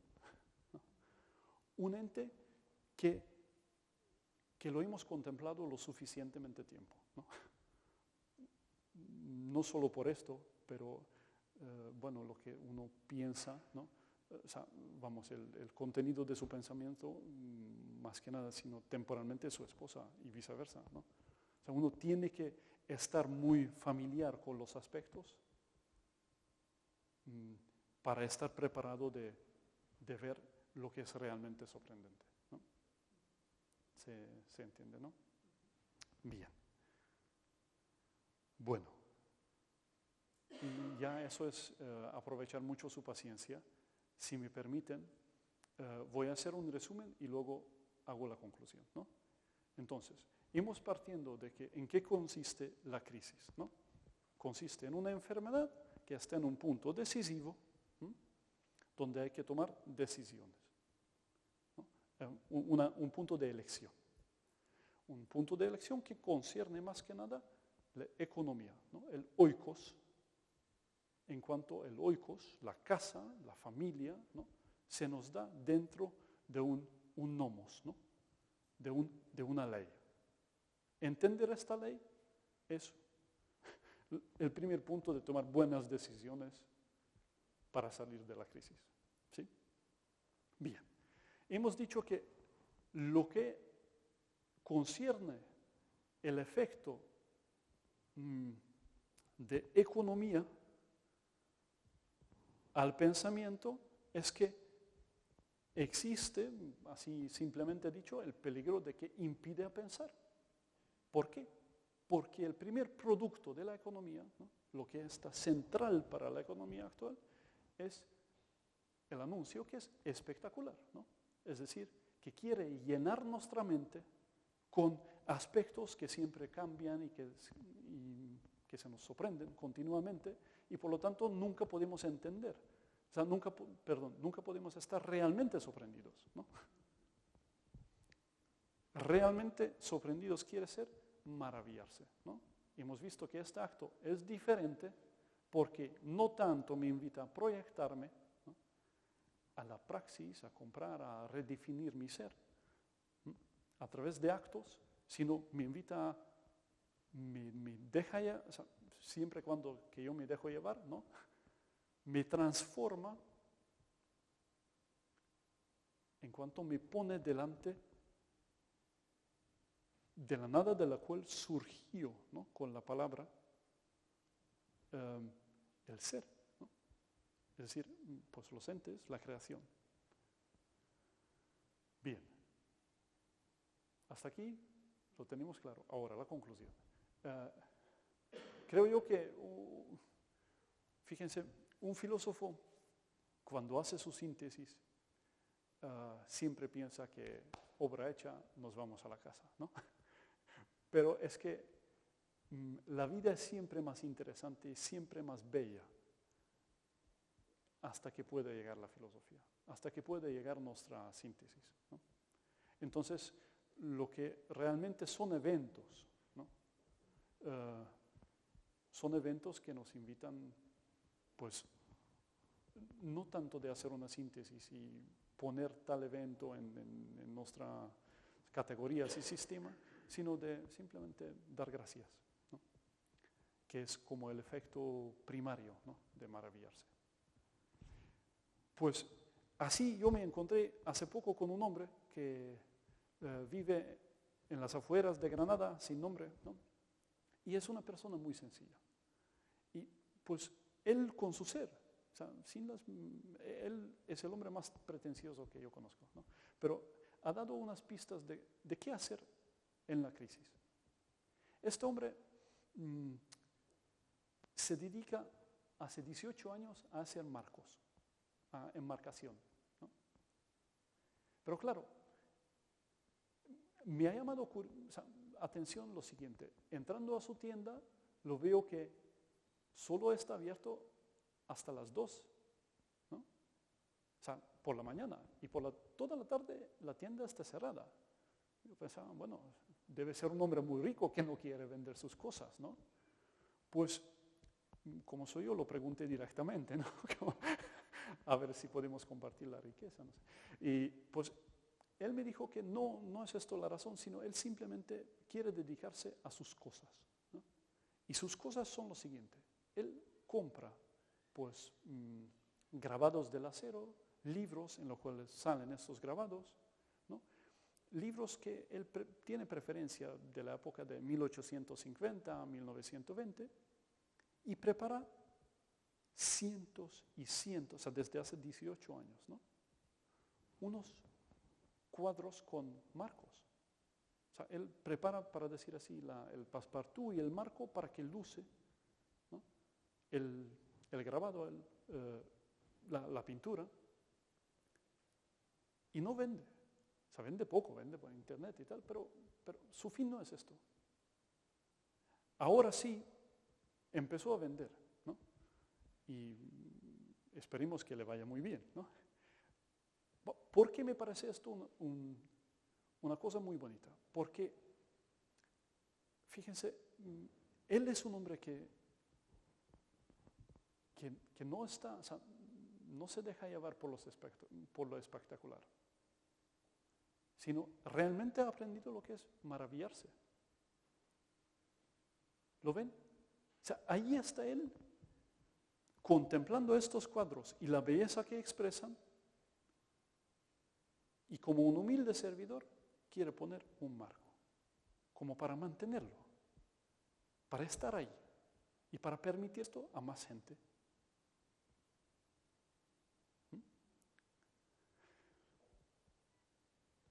¿no?, un ente que lo hemos contemplado lo suficientemente tiempo, ¿no? No solo por esto, pero bueno, lo que uno piensa, ¿no?, o sea, vamos, el contenido de su pensamiento, más que nada, sino temporalmente su esposa y viceversa, ¿no? O sea, uno tiene que estar muy familiar con los aspectos para estar preparado de ver lo que es realmente sorprendente, ¿no? ¿Se entiende, no? Bien. Bueno. Y ya eso es aprovechar mucho su paciencia. Si me permiten, voy a hacer un resumen y luego hago la conclusión, ¿no? Entonces, hemos partiendo de que en qué consiste la crisis, ¿no? Consiste en una enfermedad que está en un punto decisivo, ¿m? Donde hay que tomar decisiones, ¿no? Un punto de elección. Un punto de elección que concierne más que nada la economía, ¿no? El oikos, en cuanto el oikos, la casa, la familia, ¿no? Se nos da dentro de un nomos, ¿no? De una ley. Entender esta ley es el primer punto de tomar buenas decisiones para salir de la crisis, ¿sí? Bien, hemos dicho que lo que concierne el efecto de economía al pensamiento es que existe, así simplemente dicho, el peligro de que impide a pensar. ¿Por qué? Porque el primer producto de la economía, ¿no? Lo que está central para la economía actual, es el anuncio que es espectacular, ¿no? Es decir, que quiere llenar nuestra mente con aspectos que siempre cambian y que se nos sorprenden continuamente y por lo tanto nunca podemos entender. O sea, nunca podemos estar realmente sorprendidos, ¿no? Realmente sorprendidos quiere ser maravillarse, ¿no? Hemos visto que este acto es diferente porque no tanto me invita a proyectarme, ¿no? A la praxis, a comprar, a redefinir mi ser, ¿no? A través de actos, sino me invita a, me deja ya, o sea, siempre cuando que yo me dejo llevar, ¿no? Me transforma en cuanto me pone delante de la nada de la cual surgió, ¿no? Con la palabra el ser, ¿no? Es decir, pues los entes, la creación. Bien, hasta aquí lo tenemos claro. Ahora, la conclusión. Creo yo que, fíjense, un filósofo cuando hace su síntesis siempre piensa que obra hecha, nos vamos a la casa, ¿no? Pero es que la vida es siempre más interesante y siempre más bella hasta que puede llegar la filosofía, hasta que puede llegar nuestra síntesis, ¿no? Entonces, lo que realmente son eventos, ¿no? Son eventos que nos invitan, pues, no tanto de hacer una síntesis y poner tal evento en nuestras categorías y sistema, sino de simplemente dar gracias, ¿no? Que es como el efecto primario, ¿no? De maravillarse. Pues así yo me encontré hace poco con un hombre que vive en las afueras de Granada, sin nombre, ¿no? Y es una persona muy sencilla. Y pues él con su ser, o sea, él es el hombre más pretencioso que yo conozco, ¿no? Pero ha dado unas pistas de qué hacer en la crisis. Este hombre se dedica hace 18 años a hacer marcos, a enmarcación, ¿no? Pero claro, me ha llamado atención lo siguiente. Entrando a su tienda, lo veo que solo está abierto hasta las 2, ¿no? O sea, por la mañana. Y toda la tarde la tienda está cerrada. Yo pensaba, bueno, debe ser un hombre muy rico que no quiere vender sus cosas, ¿no? Pues, como soy yo, lo pregunté directamente, ¿no? A ver si podemos compartir la riqueza, no sé. Y pues él me dijo que no es esto la razón, sino él simplemente quiere dedicarse a sus cosas, ¿no? Y sus cosas son lo siguiente. Él compra, pues, grabados del acero, libros en los cuales salen estos grabados, ¿no? Libros que él tiene preferencia de la época de 1850 a 1920 y prepara cientos y cientos, o sea, desde hace 18 años, ¿no? Unos cuadros con marcos. O sea, él prepara, para decir así, el passepartout y el marco para que luce, ¿no? El grabado, la pintura, y no vende. O sea, vende poco, vende por internet y tal, pero pero su fin no es esto. Ahora sí, empezó a vender, ¿no? Y esperemos que le vaya muy bien, ¿no? ¿Por qué me parece esto una cosa muy bonita? Porque, fíjense, él es un hombre que no está, o sea, no se deja llevar por lo espectacular, sino realmente ha aprendido lo que es maravillarse. ¿Lo ven? O sea, ahí está él, contemplando estos cuadros y la belleza que expresan, y como un humilde servidor quiere poner un marco, como para mantenerlo, para estar ahí y para permitir esto a más gente.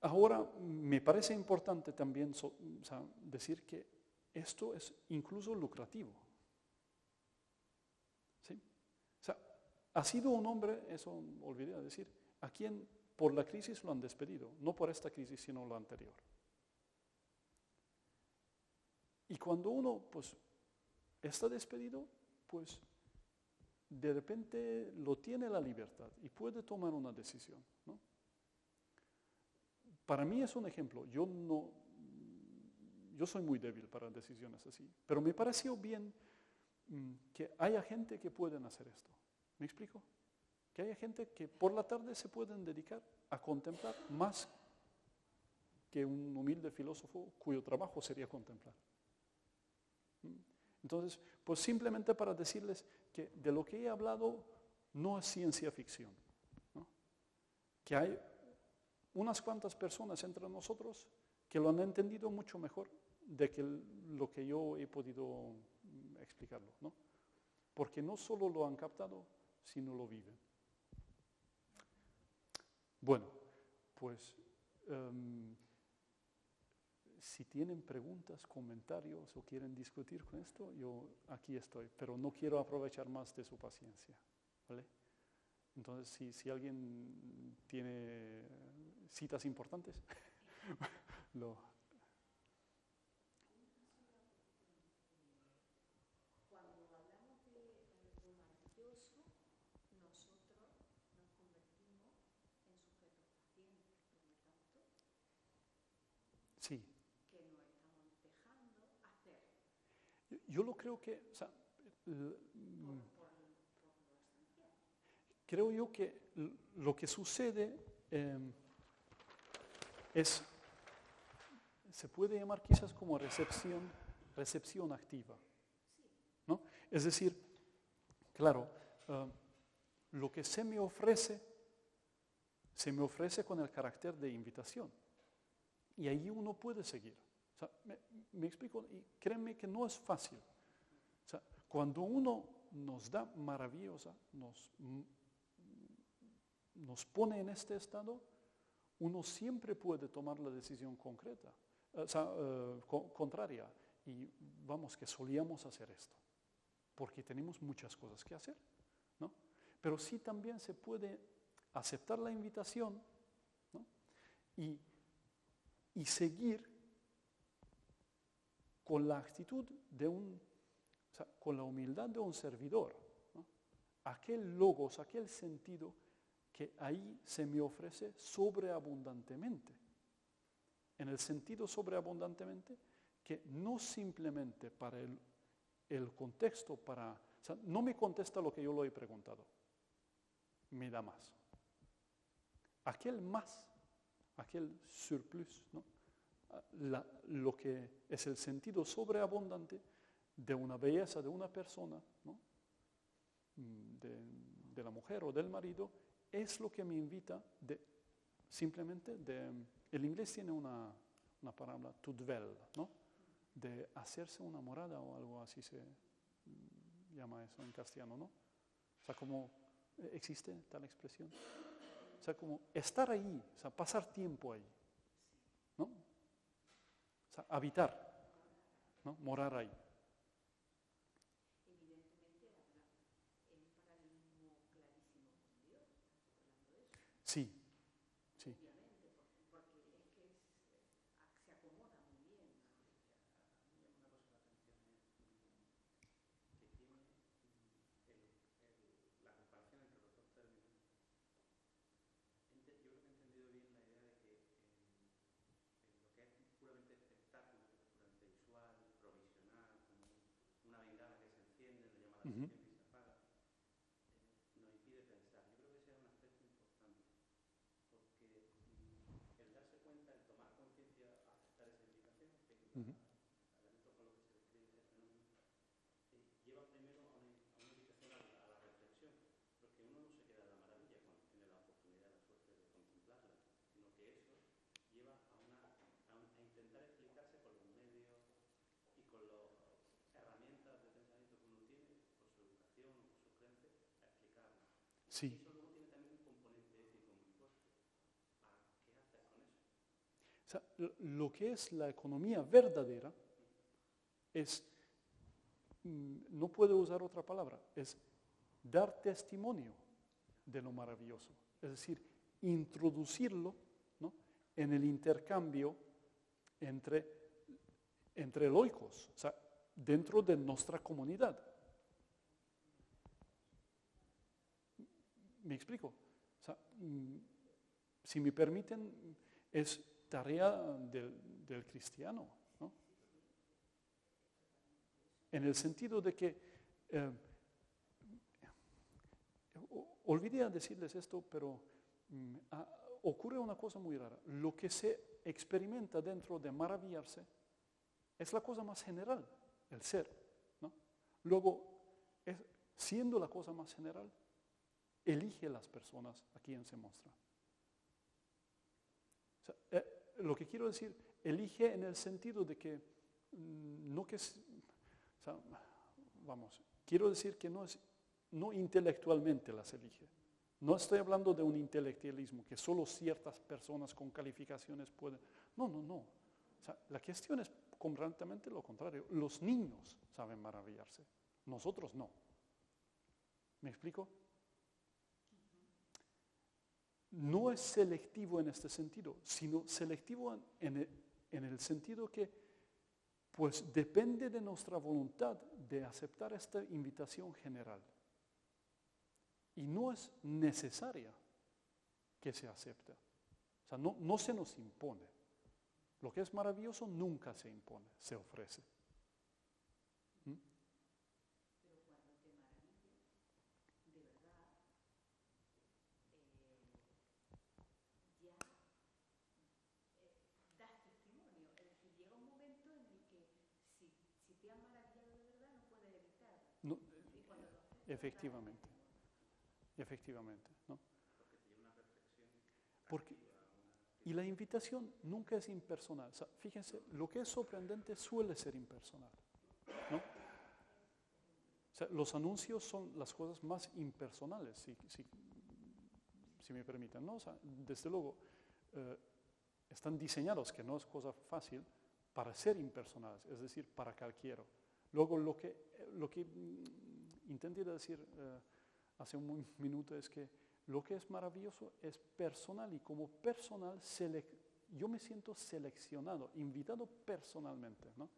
Ahora, me parece importante también decir que esto es incluso lucrativo. ¿Sí? O sea, ha sido un hombre, eso olvidé decir, a quien por la crisis lo han despedido, no por esta crisis, sino la anterior. Y cuando uno, pues, está despedido, pues, de repente lo tiene la libertad y puede tomar una decisión, ¿no? Para mí es un ejemplo. Yo soy muy débil para decisiones así, pero me pareció bien que haya gente que pueden hacer esto. ¿Me explico? Que haya gente que por la tarde se pueden dedicar a contemplar más que un humilde filósofo cuyo trabajo sería contemplar. Entonces, pues simplemente para decirles que de lo que he hablado no es ciencia ficción, ¿no? Que hay unas cuantas personas entre nosotros que lo han entendido mucho mejor de que lo que yo he podido explicarlo, ¿no? Porque no solo lo han captado, sino lo viven. Bueno, pues si tienen preguntas, comentarios o quieren discutir con esto, yo aquí estoy, pero no quiero aprovechar más de su paciencia, ¿vale? Entonces, si alguien tiene citas importantes, lo... Cuando hablamos de lo maravilloso, nosotros nos convertimos en sujetos pacientes, ¿no es tanto? Sí. Que nos estamos dejando hacer. Yo lo creo que, o sea, Por lo esencial. creo yo que lo que sucede se puede llamar quizás como recepción activa, ¿no? Es decir, claro, lo que se me ofrece con el carácter de invitación. Y ahí uno puede seguir. O sea, me explico, y créanme que no es fácil. O sea, cuando uno nos da maravillosa, nos pone en este estado, uno siempre puede tomar la decisión concreta, contraria. Y vamos, que solíamos hacer esto, porque tenemos muchas cosas que hacer, ¿no? Pero sí también se puede aceptar la invitación, ¿no? y seguir con la actitud con la humildad de un servidor, ¿no? Aquel logos, aquel sentido que ahí se me ofrece sobreabundantemente. En el sentido sobreabundantemente que no simplemente para el contexto, no me contesta lo que yo le he preguntado, me da más. Aquel surplus, ¿no? Lo que es el sentido sobreabundante de una belleza de una persona, ¿no? de la mujer o del marido, es lo que me invita el inglés tiene una palabra, to dwell, ¿no? De hacerse una morada o algo así se llama eso en castellano, ¿no? O sea, como existe tal expresión. O sea, como estar ahí, o sea, pasar tiempo ahí, ¿no? O sea, habitar, ¿no? Morar ahí. Evidentemente, hay un paralelismo clarísimo con Dios, hablando de eso. Sí, sí. Obviamente, porque es que se acomoda muy bien. Ujú. Ujú. Sí. O sea, lo que es la economía verdadera es, no puedo usar otra palabra, es dar testimonio de lo maravilloso. Es decir, introducirlo, ¿no?, en el intercambio entre loicos, o sea, dentro de nuestra comunidad. ¿Me explico? O sea, si me permiten, es tarea del cristiano, ¿no? En el sentido de que, olvidé decirles esto, pero ocurre una cosa muy rara. Lo que se experimenta dentro de maravillarse es la cosa más general, el ser, ¿no? Luego, siendo la cosa más general, elige las personas a quien se muestra. O sea, lo que quiero decir, elige en el sentido de que no que es, o sea, vamos, quiero decir que no intelectualmente las elige. No estoy hablando de un intelectualismo que solo ciertas personas con calificaciones pueden. No, no, no. O sea, la cuestión es completamente lo contrario. Los niños saben maravillarse, nosotros no. ¿Me explico? No es selectivo en este sentido, sino selectivo en el sentido que, pues, depende de nuestra voluntad de aceptar esta invitación general. Y no es necesaria que se acepte. O sea, no se nos impone. Lo que es maravilloso nunca se impone, se ofrece. ¿Mm? Pero cuando te maravillas, de verdad, ya das testimonio. Es decir, llega un momento en el que si te has maravillado de verdad no puedes evitarlo. No, Y cuando lo aceptas, efectivamente, efectivamente, ¿no? Porque, y la invitación nunca es impersonal. O sea, fíjense, lo que es sorprendente suele ser impersonal, ¿no? O sea, los anuncios son las cosas más impersonales, si me permiten, ¿no? O sea, desde luego, están diseñados, que no es cosa fácil, para ser impersonales, es decir, para cualquiera. Luego, lo que intenté decir hace un minuto es que lo que es maravilloso es personal, y como personal yo me siento seleccionado, invitado personalmente, ¿no?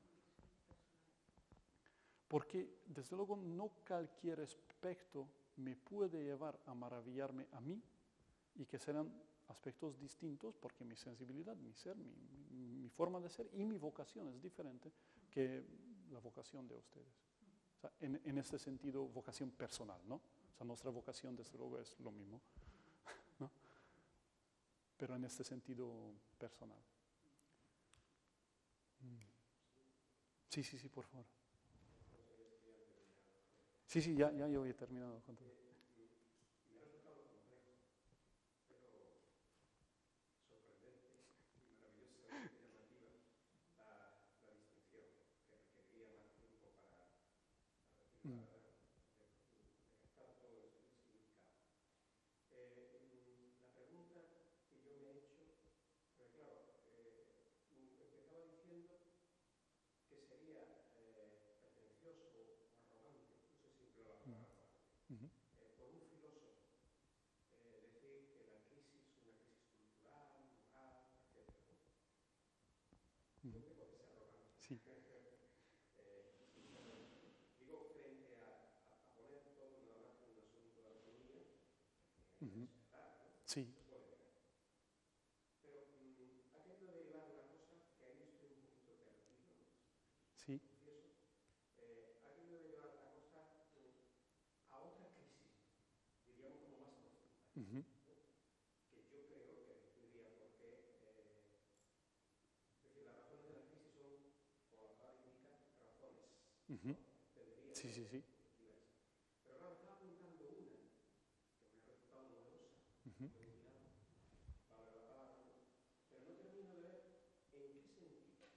Porque, desde luego, no cualquier aspecto me puede llevar a maravillarme a mí, y que serán aspectos distintos, porque mi sensibilidad, mi ser, mi forma de ser y mi vocación es diferente que la vocación de ustedes. O sea, en este sentido, vocación personal, ¿no? O sea, nuestra vocación, desde luego, es lo mismo, ¿no? Pero en este sentido personal. Sí, sí, sí, por favor. Sí, sí, ya yo he terminado con todo. Mm. Ujú. Ujú. Sí. Ujú. Sí. Sí. Ujú, que yo creo que estudia porque, es decir, las razones de la crisis son, como la palabra indica, razones, ujú. tendría Sí, sí, sí. diversas. Pero claro, estaba apuntando una que me ha resultado novedosa, Ujú. muy cuidado, valga la palabra, ¿no? Pero no termino de ver en qué sentido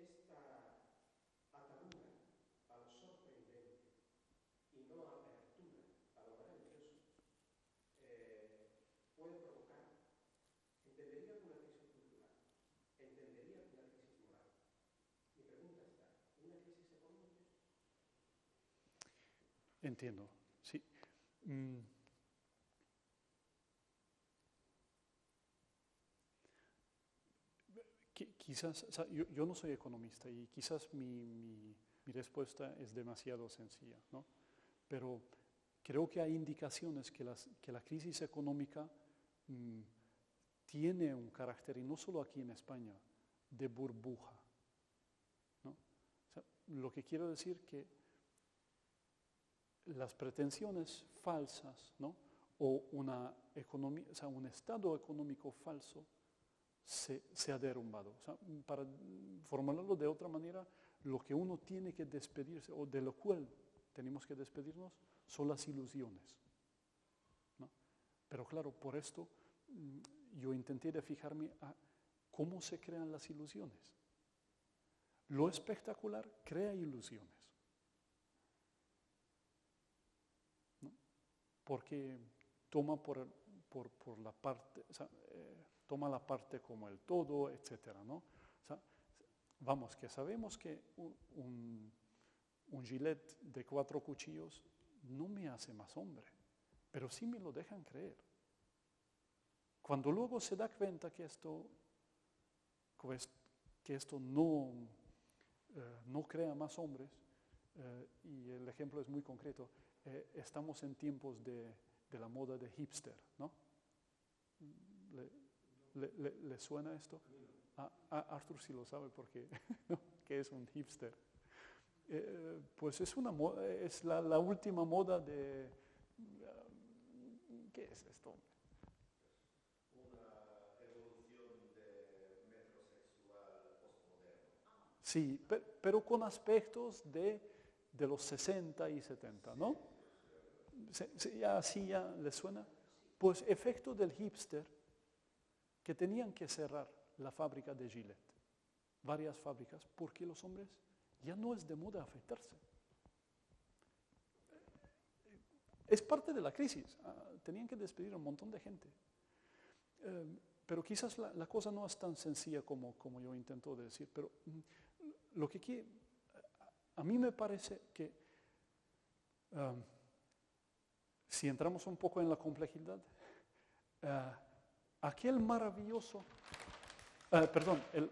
esta atadura a lo sorprendente y no apertura a lo maravilloso puede provocar, entendería que una crisis cultural, entendería que una crisis moral. Mi pregunta está, ¿una crisis económica? Entiendo, sí. Mm, quizás, o sea, yo no soy economista y quizás mi respuesta es demasiado sencilla, ¿no? Pero creo que hay indicaciones que la crisis económica mm, tiene un carácter, y no solo aquí en España, de burbuja, ¿no? O sea, lo que quiero decir que las pretensiones falsas, ¿no? O una economía, o sea, un estado económico falso se ha derrumbado. O sea, para formularlo de otra manera, lo que uno tiene que despedirse, o de lo cual tenemos que despedirnos, son las ilusiones, ¿no? Pero claro, por esto yo intenté de fijarme a cómo se crean las ilusiones. Lo espectacular crea ilusiones, ¿no? Porque toma por la parte, o sea, toma la parte como el todo, etcétera, ¿no? O sea, vamos, que sabemos que un gilet de 4 cuchillos no me hace más hombre, pero sí me lo dejan creer. Cuando luego se da cuenta que esto no crea más hombres, y el ejemplo es muy concreto, estamos en tiempos de la moda de hipster, ¿no? ¿Le suena esto? Arthur sí lo sabe porque ¿no? Que es un hipster. Pues es la última moda de... ¿qué es esto? Una evolución de metrosexual postmoderno. Sí, pero con aspectos de los 60 y 70, ¿no? ¿Ya le suena? Pues efecto del hipster, que tenían que cerrar la fábrica de Gillette, varias fábricas, porque los hombres ya no es de moda afeitarse. Es parte de la crisis, tenían que despedir a un montón de gente. Pero quizás la cosa no es tan sencilla como yo intento decir, pero lo que a mí me parece que si entramos un poco en la complejidad, aquel maravilloso,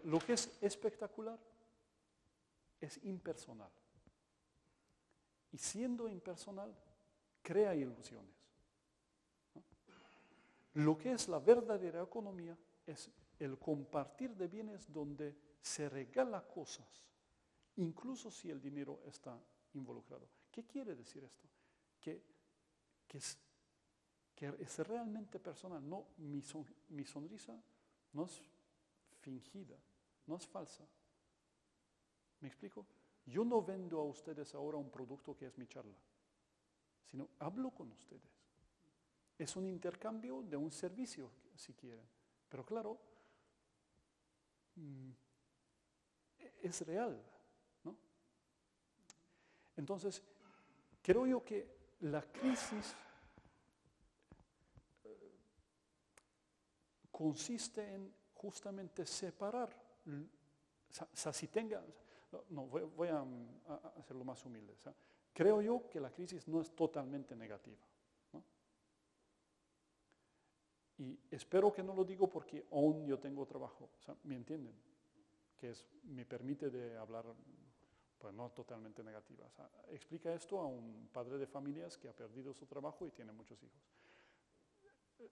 lo que es espectacular es impersonal. Y siendo impersonal, crea ilusiones, ¿no? Lo que es la verdadera economía es el compartir de bienes donde se regala cosas, incluso si el dinero está involucrado. ¿Qué quiere decir esto? Que es realmente personal. No, mi sonrisa no es fingida, no es falsa. ¿Me explico? Yo no vendo a ustedes ahora un producto que es mi charla, sino hablo con ustedes. Es un intercambio de un servicio, si quieren. Pero claro, es real, ¿no? Entonces, creo yo que la crisis consiste en justamente separar, o sea, si tenga, no, voy a hacerlo más humilde. O sea, creo yo que la crisis no es totalmente negativa, ¿no? Y espero que no lo digo porque aún yo tengo trabajo, o sea, ¿me entienden? Que me permite de hablar, pues no totalmente negativa. O sea, explica esto a un padre de familias que ha perdido su trabajo y tiene muchos hijos.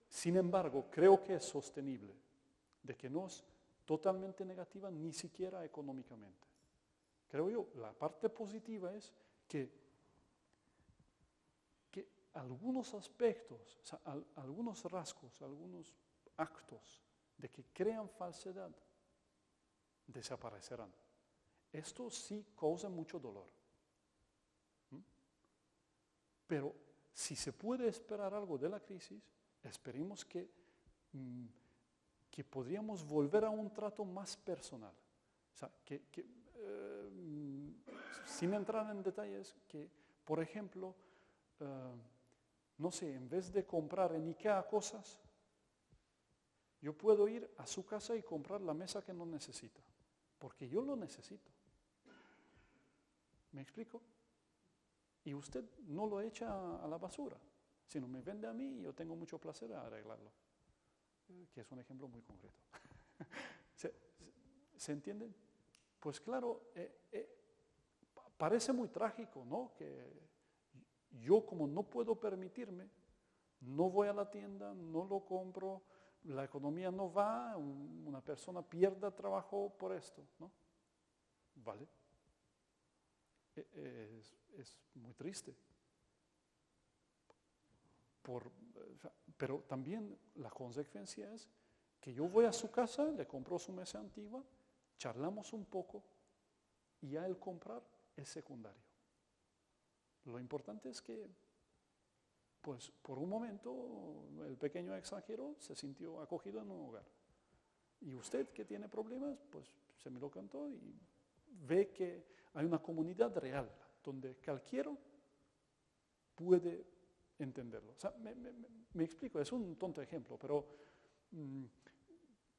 Sin embargo, creo que es sostenible, de que no es totalmente negativa ni siquiera económicamente. Creo yo, la parte positiva es que algunos aspectos, o sea, algunos rasgos, algunos actos de que crean falsedad desaparecerán. Esto sí causa mucho dolor. Pero si se puede esperar algo de la crisis, esperemos que podríamos volver a un trato más personal. O sea, sin entrar en detalles, que, por ejemplo, no sé, en vez de comprar en IKEA cosas, yo puedo ir a su casa y comprar la mesa que no necesita, porque yo lo necesito. ¿Me explico? Y usted no lo echa a la basura, sino me vende a mí y yo tengo mucho placer en arreglarlo, que es un ejemplo muy concreto. ¿Se entiende? Pues claro, parece muy trágico, ¿no? Que yo, como no puedo permitirme, no voy a la tienda, no lo compro, la economía no va, una persona pierde trabajo por esto, ¿no? ¿Vale? Es muy triste. Pero también la consecuencia es que yo voy a su casa, le compro su mesa antigua, charlamos un poco y ya el comprar es secundario. Lo importante es que, pues, por un momento el pequeño extranjero se sintió acogido en un hogar. Y usted que tiene problemas, pues se me lo contó y ve que hay una comunidad real donde cualquiera puede entenderlo. O sea, me explico, es un tonto ejemplo, pero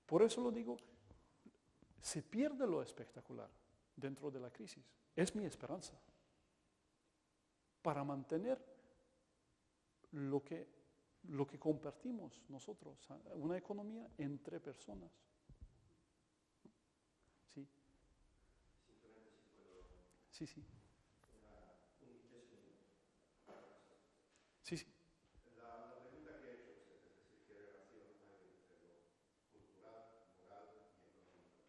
por eso lo digo, se pierde lo espectacular dentro de la crisis. Es mi esperanza para mantener lo que compartimos nosotros, una economía entre personas. Sí. Simplemente si puedo. Sí, sí. Es un minuto. Sí, sí. La pregunta que he hecho usted, es decir, ¿qué relación hay entre lo cultural, moral y económico?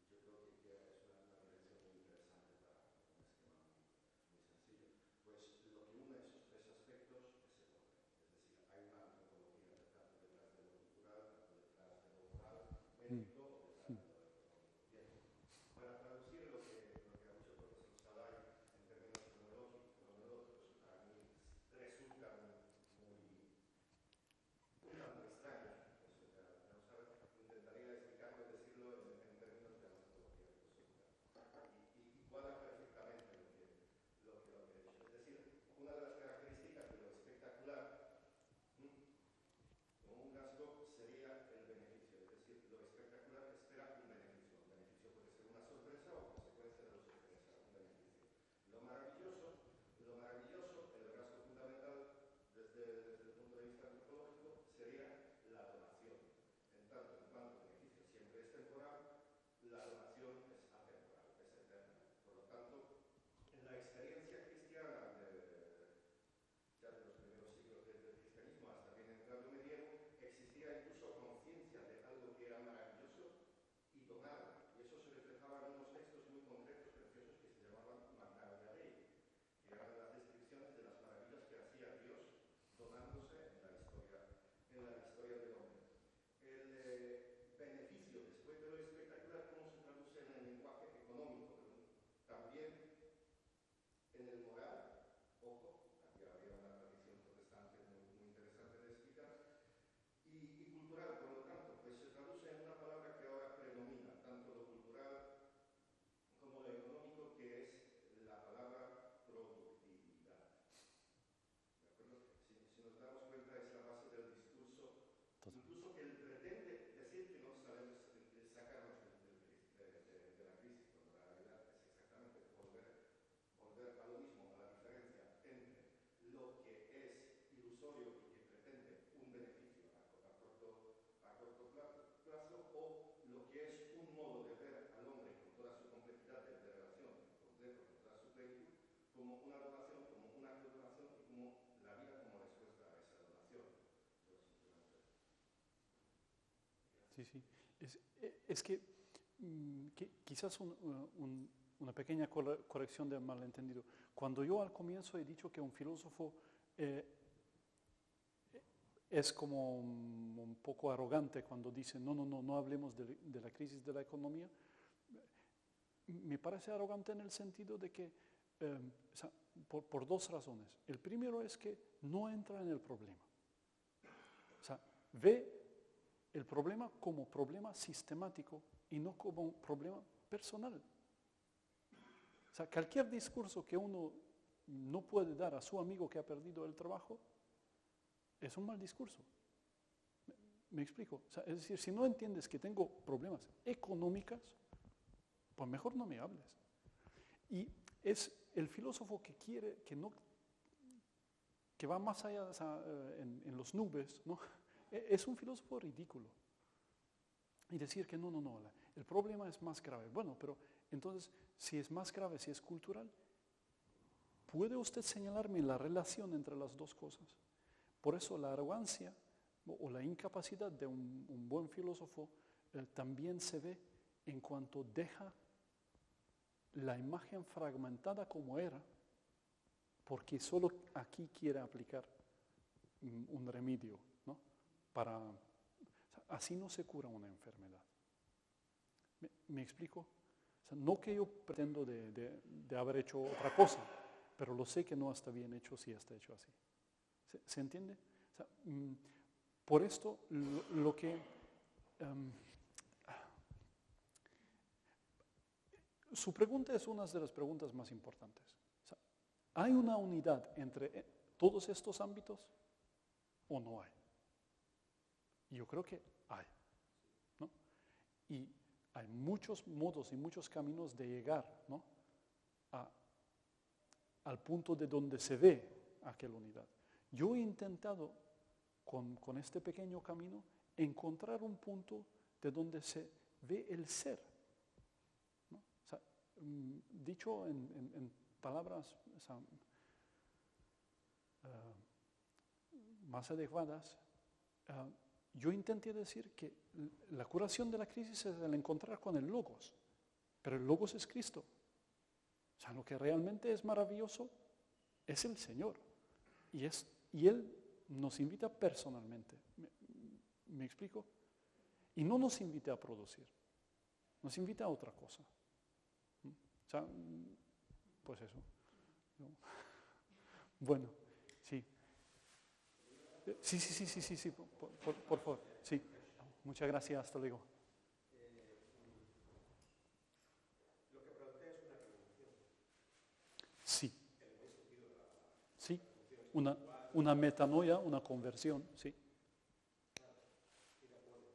Yo creo que es una dirección muy interesante para un esquema muy sencillo. Pues lo que une esos tres aspectos es el orden. Es decir, hay una antropología tanto detrás de lo cultural, tanto detrás de lo moral, ético o detrás de lo económico. Bien, para traducir lo que ha dicho el profesor Salai en términos cronológicos, para mí resultan un tanto extraños. Intentaría explicarlo y decirlo en términos de antropología filosófica. Y cuadra perfectamente lo que he dicho. Es decir, una de las características de lo espectacular, como un rasgo, sería el beneficio. Es decir, lo espectacular espera un beneficio. Un beneficio puede ser una sorpresa o consecuencia de la sorpresa, un beneficio. Lo maravilloso, el rasgo fundamental desde el punto de vista antropológico, sería la donación. En tanto en cuanto el beneficio siempre es temporal, la donación es atemporal, es eterna. Por lo tanto, en la experiencia cristiana ya de los primeros siglos del cristianismo hasta bien entrado el medievo, existía incluso conciencia de algo que era maravilloso y donado. Y eso se reflejaba en unos textos muy concretos, preciosos, que se llamaban Magnalia Dei, que eran las descripciones de las maravillas que hacía Dios donándose en la historia del hombre. El beneficio después de lo espectacular, ¿cómo se traduce en el lenguaje económico? También en el moral, ojo, aquí habría una tradición protestante muy interesante de explicar, y cultural, por lo tanto, pues se traduce en una palabra que ahora predomina, tanto lo cultural como lo económico, que es la palabra productividad. ¿De acuerdo? Si nos damos cuenta, es la base del discurso, incluso que él pretende decir que no sabemos sacarnos de la crisis, cuando la realidad es exactamente volver a lo mismo, a la diferencia entre lo que es ilusorio y que pretende un beneficio a corto plazo o lo que es un modo de ver al hombre con toda su complejidad de relación, completo, con toda su plenitud, como una donación, como un acto de donación y como la vida como respuesta a esa donación. Yo simplemente... Sí, sí. Es que quizás una pequeña corrección del malentendido. Cuando yo al comienzo he dicho que un filósofo es como un poco arrogante cuando dice, no hablemos de la crisis de la economía. Me parece arrogante en el sentido de que, o sea, por dos razones. El primero es que no entra en el problema. O sea, ve el problema como problema sistemático y no como un problema personal. O sea, cualquier discurso que uno no puede dar a su amigo que ha perdido el trabajo es un mal discurso. ¿Me explico? O sea, es decir, si no entiendes que tengo problemas económicos, pues mejor no me hables. Y es el filósofo que quiere, que va más allá, o sea, en los nubes, ¿no? Es un filósofo ridículo. Y decir que no, el problema es más grave. Bueno, pero entonces, si es más grave, si es cultural, ¿puede usted señalarme la relación entre las dos cosas? Por eso la arrogancia o la incapacidad de un buen filósofo también se ve en cuanto deja la imagen fragmentada como era, porque solo aquí quiere aplicar un remedio, ¿no? Así no se cura una enfermedad. ¿Me explico? O sea, no que yo pretendo de haber hecho otra cosa, pero lo sé que no está bien hecho si está hecho así. ¿Se entiende? O sea, por esto, lo que... su pregunta es una de las preguntas más importantes. O sea, ¿hay una unidad entre todos estos ámbitos o no hay? Y yo creo que hay, ¿no? Y hay muchos modos y muchos caminos de llegar, ¿no? Al punto de donde se ve aquella unidad. Yo he intentado, con este pequeño camino, encontrar un punto de donde se ve el ser, ¿no? O sea, dicho en palabras, o sea, más adecuadas, yo intenté decir que la curación de la crisis es el encontrar con el Logos, pero el Logos es Cristo. O sea, lo que realmente es maravilloso es el Señor. Y Él nos invita personalmente. ¿Me explico? Y no nos invita a producir, nos invita a otra cosa. O sea, pues eso. Bueno, sí. Sí, por favor. Sí. Muchas gracias, hasta luego. Lo que plantea es una revolución. Sí. En el buen sentido de la palabra. Sí. Una metanoia, una conversión, sí. Estoy de acuerdo.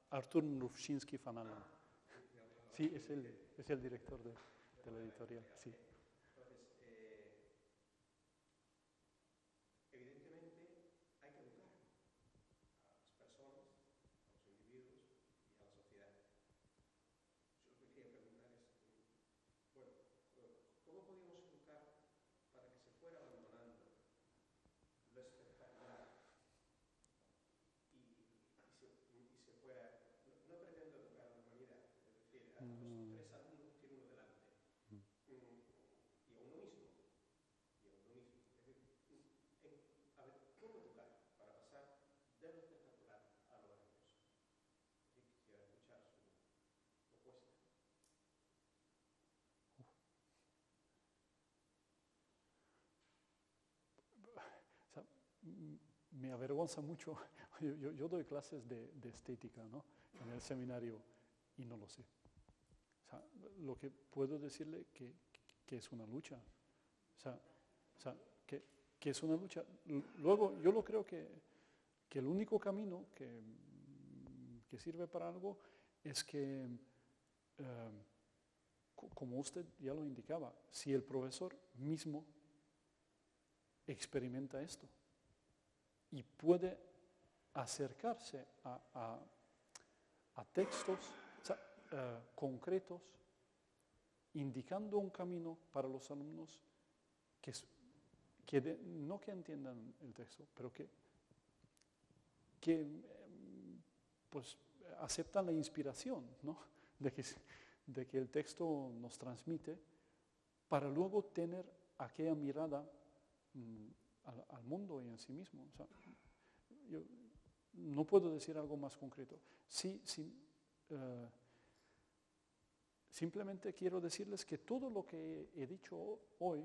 Artur Mrówczyński van Allen. Sí, es el director de la editorial, sí. Entonces, evidentemente hay que educar a las personas, a los individuos y a la sociedad. Yo lo que quería preguntar es, bueno, ¿cómo podríamos educar para que se fuera abandonando lo espectacular y se fuera, no pretendo educar a la humanidad, es decir, a los tres alumnos que tiene uno delante, y a uno mismo, Es decir, a ver, ¿cómo educar para pasar de lo espectacular a lo maravilloso? Yo quisiera escuchar su propuesta. O sea, me avergüenza mucho. Yo doy clases de estética, ¿no? En el seminario y no lo sé. O sea, lo que puedo decirle que es una lucha. O sea, que es una lucha. Luego, yo lo creo que el único camino que sirve para algo es que, como usted ya lo indicaba, si el profesor mismo experimenta esto y puede acercarse a textos, o sea, concretos, indicando un camino para los alumnos no que entiendan el texto, pero que pues, aceptan la inspiración, ¿no? de que el texto nos transmite, para luego tener aquella mirada al mundo y en sí mismo. O sea, yo no puedo decir algo más concreto. Simplemente quiero decirles que todo lo que he dicho hoy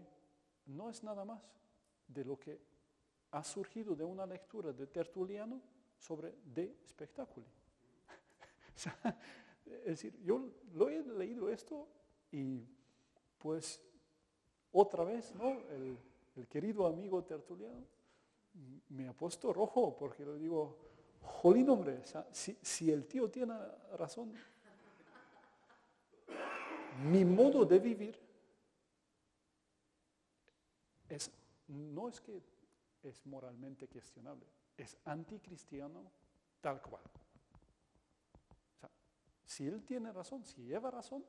no es nada más de lo que ha surgido de una lectura de Tertuliano sobre De Spectaculi. O sea, es decir, yo lo he leído esto y pues otra vez, ¿no? El querido amigo Tertuliano me ha puesto rojo porque le digo, jolín hombre, o sea, si el tío tiene razón, mi modo de vivir no es que es moralmente cuestionable, es anticristiano tal cual. O sea, si él tiene razón, si lleva razón,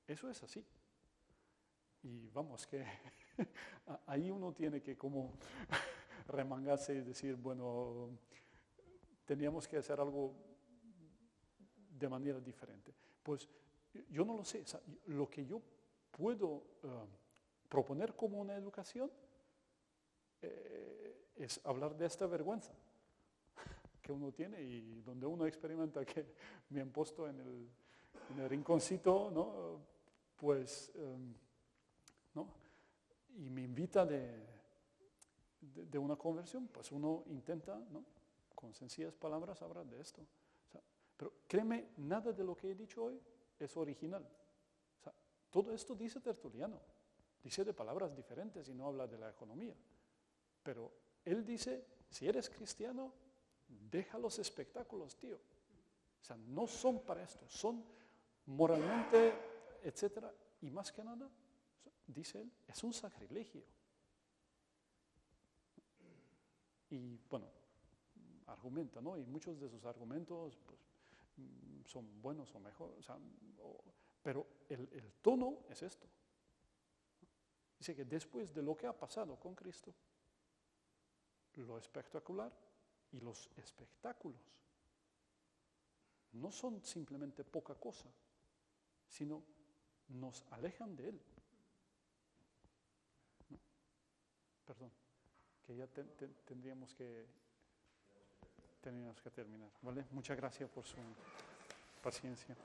eso es así. Y vamos, que ahí uno tiene que como remangarse y decir, bueno, teníamos que hacer algo de manera diferente. Pues yo no lo sé, o sea, lo que yo puedo proponer como una educación es hablar de esta vergüenza que uno tiene y donde uno experimenta que me han puesto en el rinconcito, ¿no? Pues, ¿no? Y me invita de una conversión, pues uno intenta, ¿no? Con sencillas palabras hablar de esto. O sea, pero créeme, nada de lo que he dicho hoy es original. O sea, todo esto dice Tertuliano, dice de palabras diferentes y no habla de la economía. Pero él dice, si eres cristiano, deja los espectáculos, tío. O sea, no son para esto, son moralmente, etcétera, y más que nada, dice él, es un sacrilegio. Y bueno, argumenta, ¿no? Y muchos de sus argumentos pues, son buenos o mejores, o sea, pero el tono es esto. Dice que después de lo que ha pasado con Cristo, lo espectacular y los espectáculos no son simplemente poca cosa, sino nos alejan de Él. ¿No? Perdón, que ya tendríamos que terminar, ¿vale? Muchas gracias por su paciencia.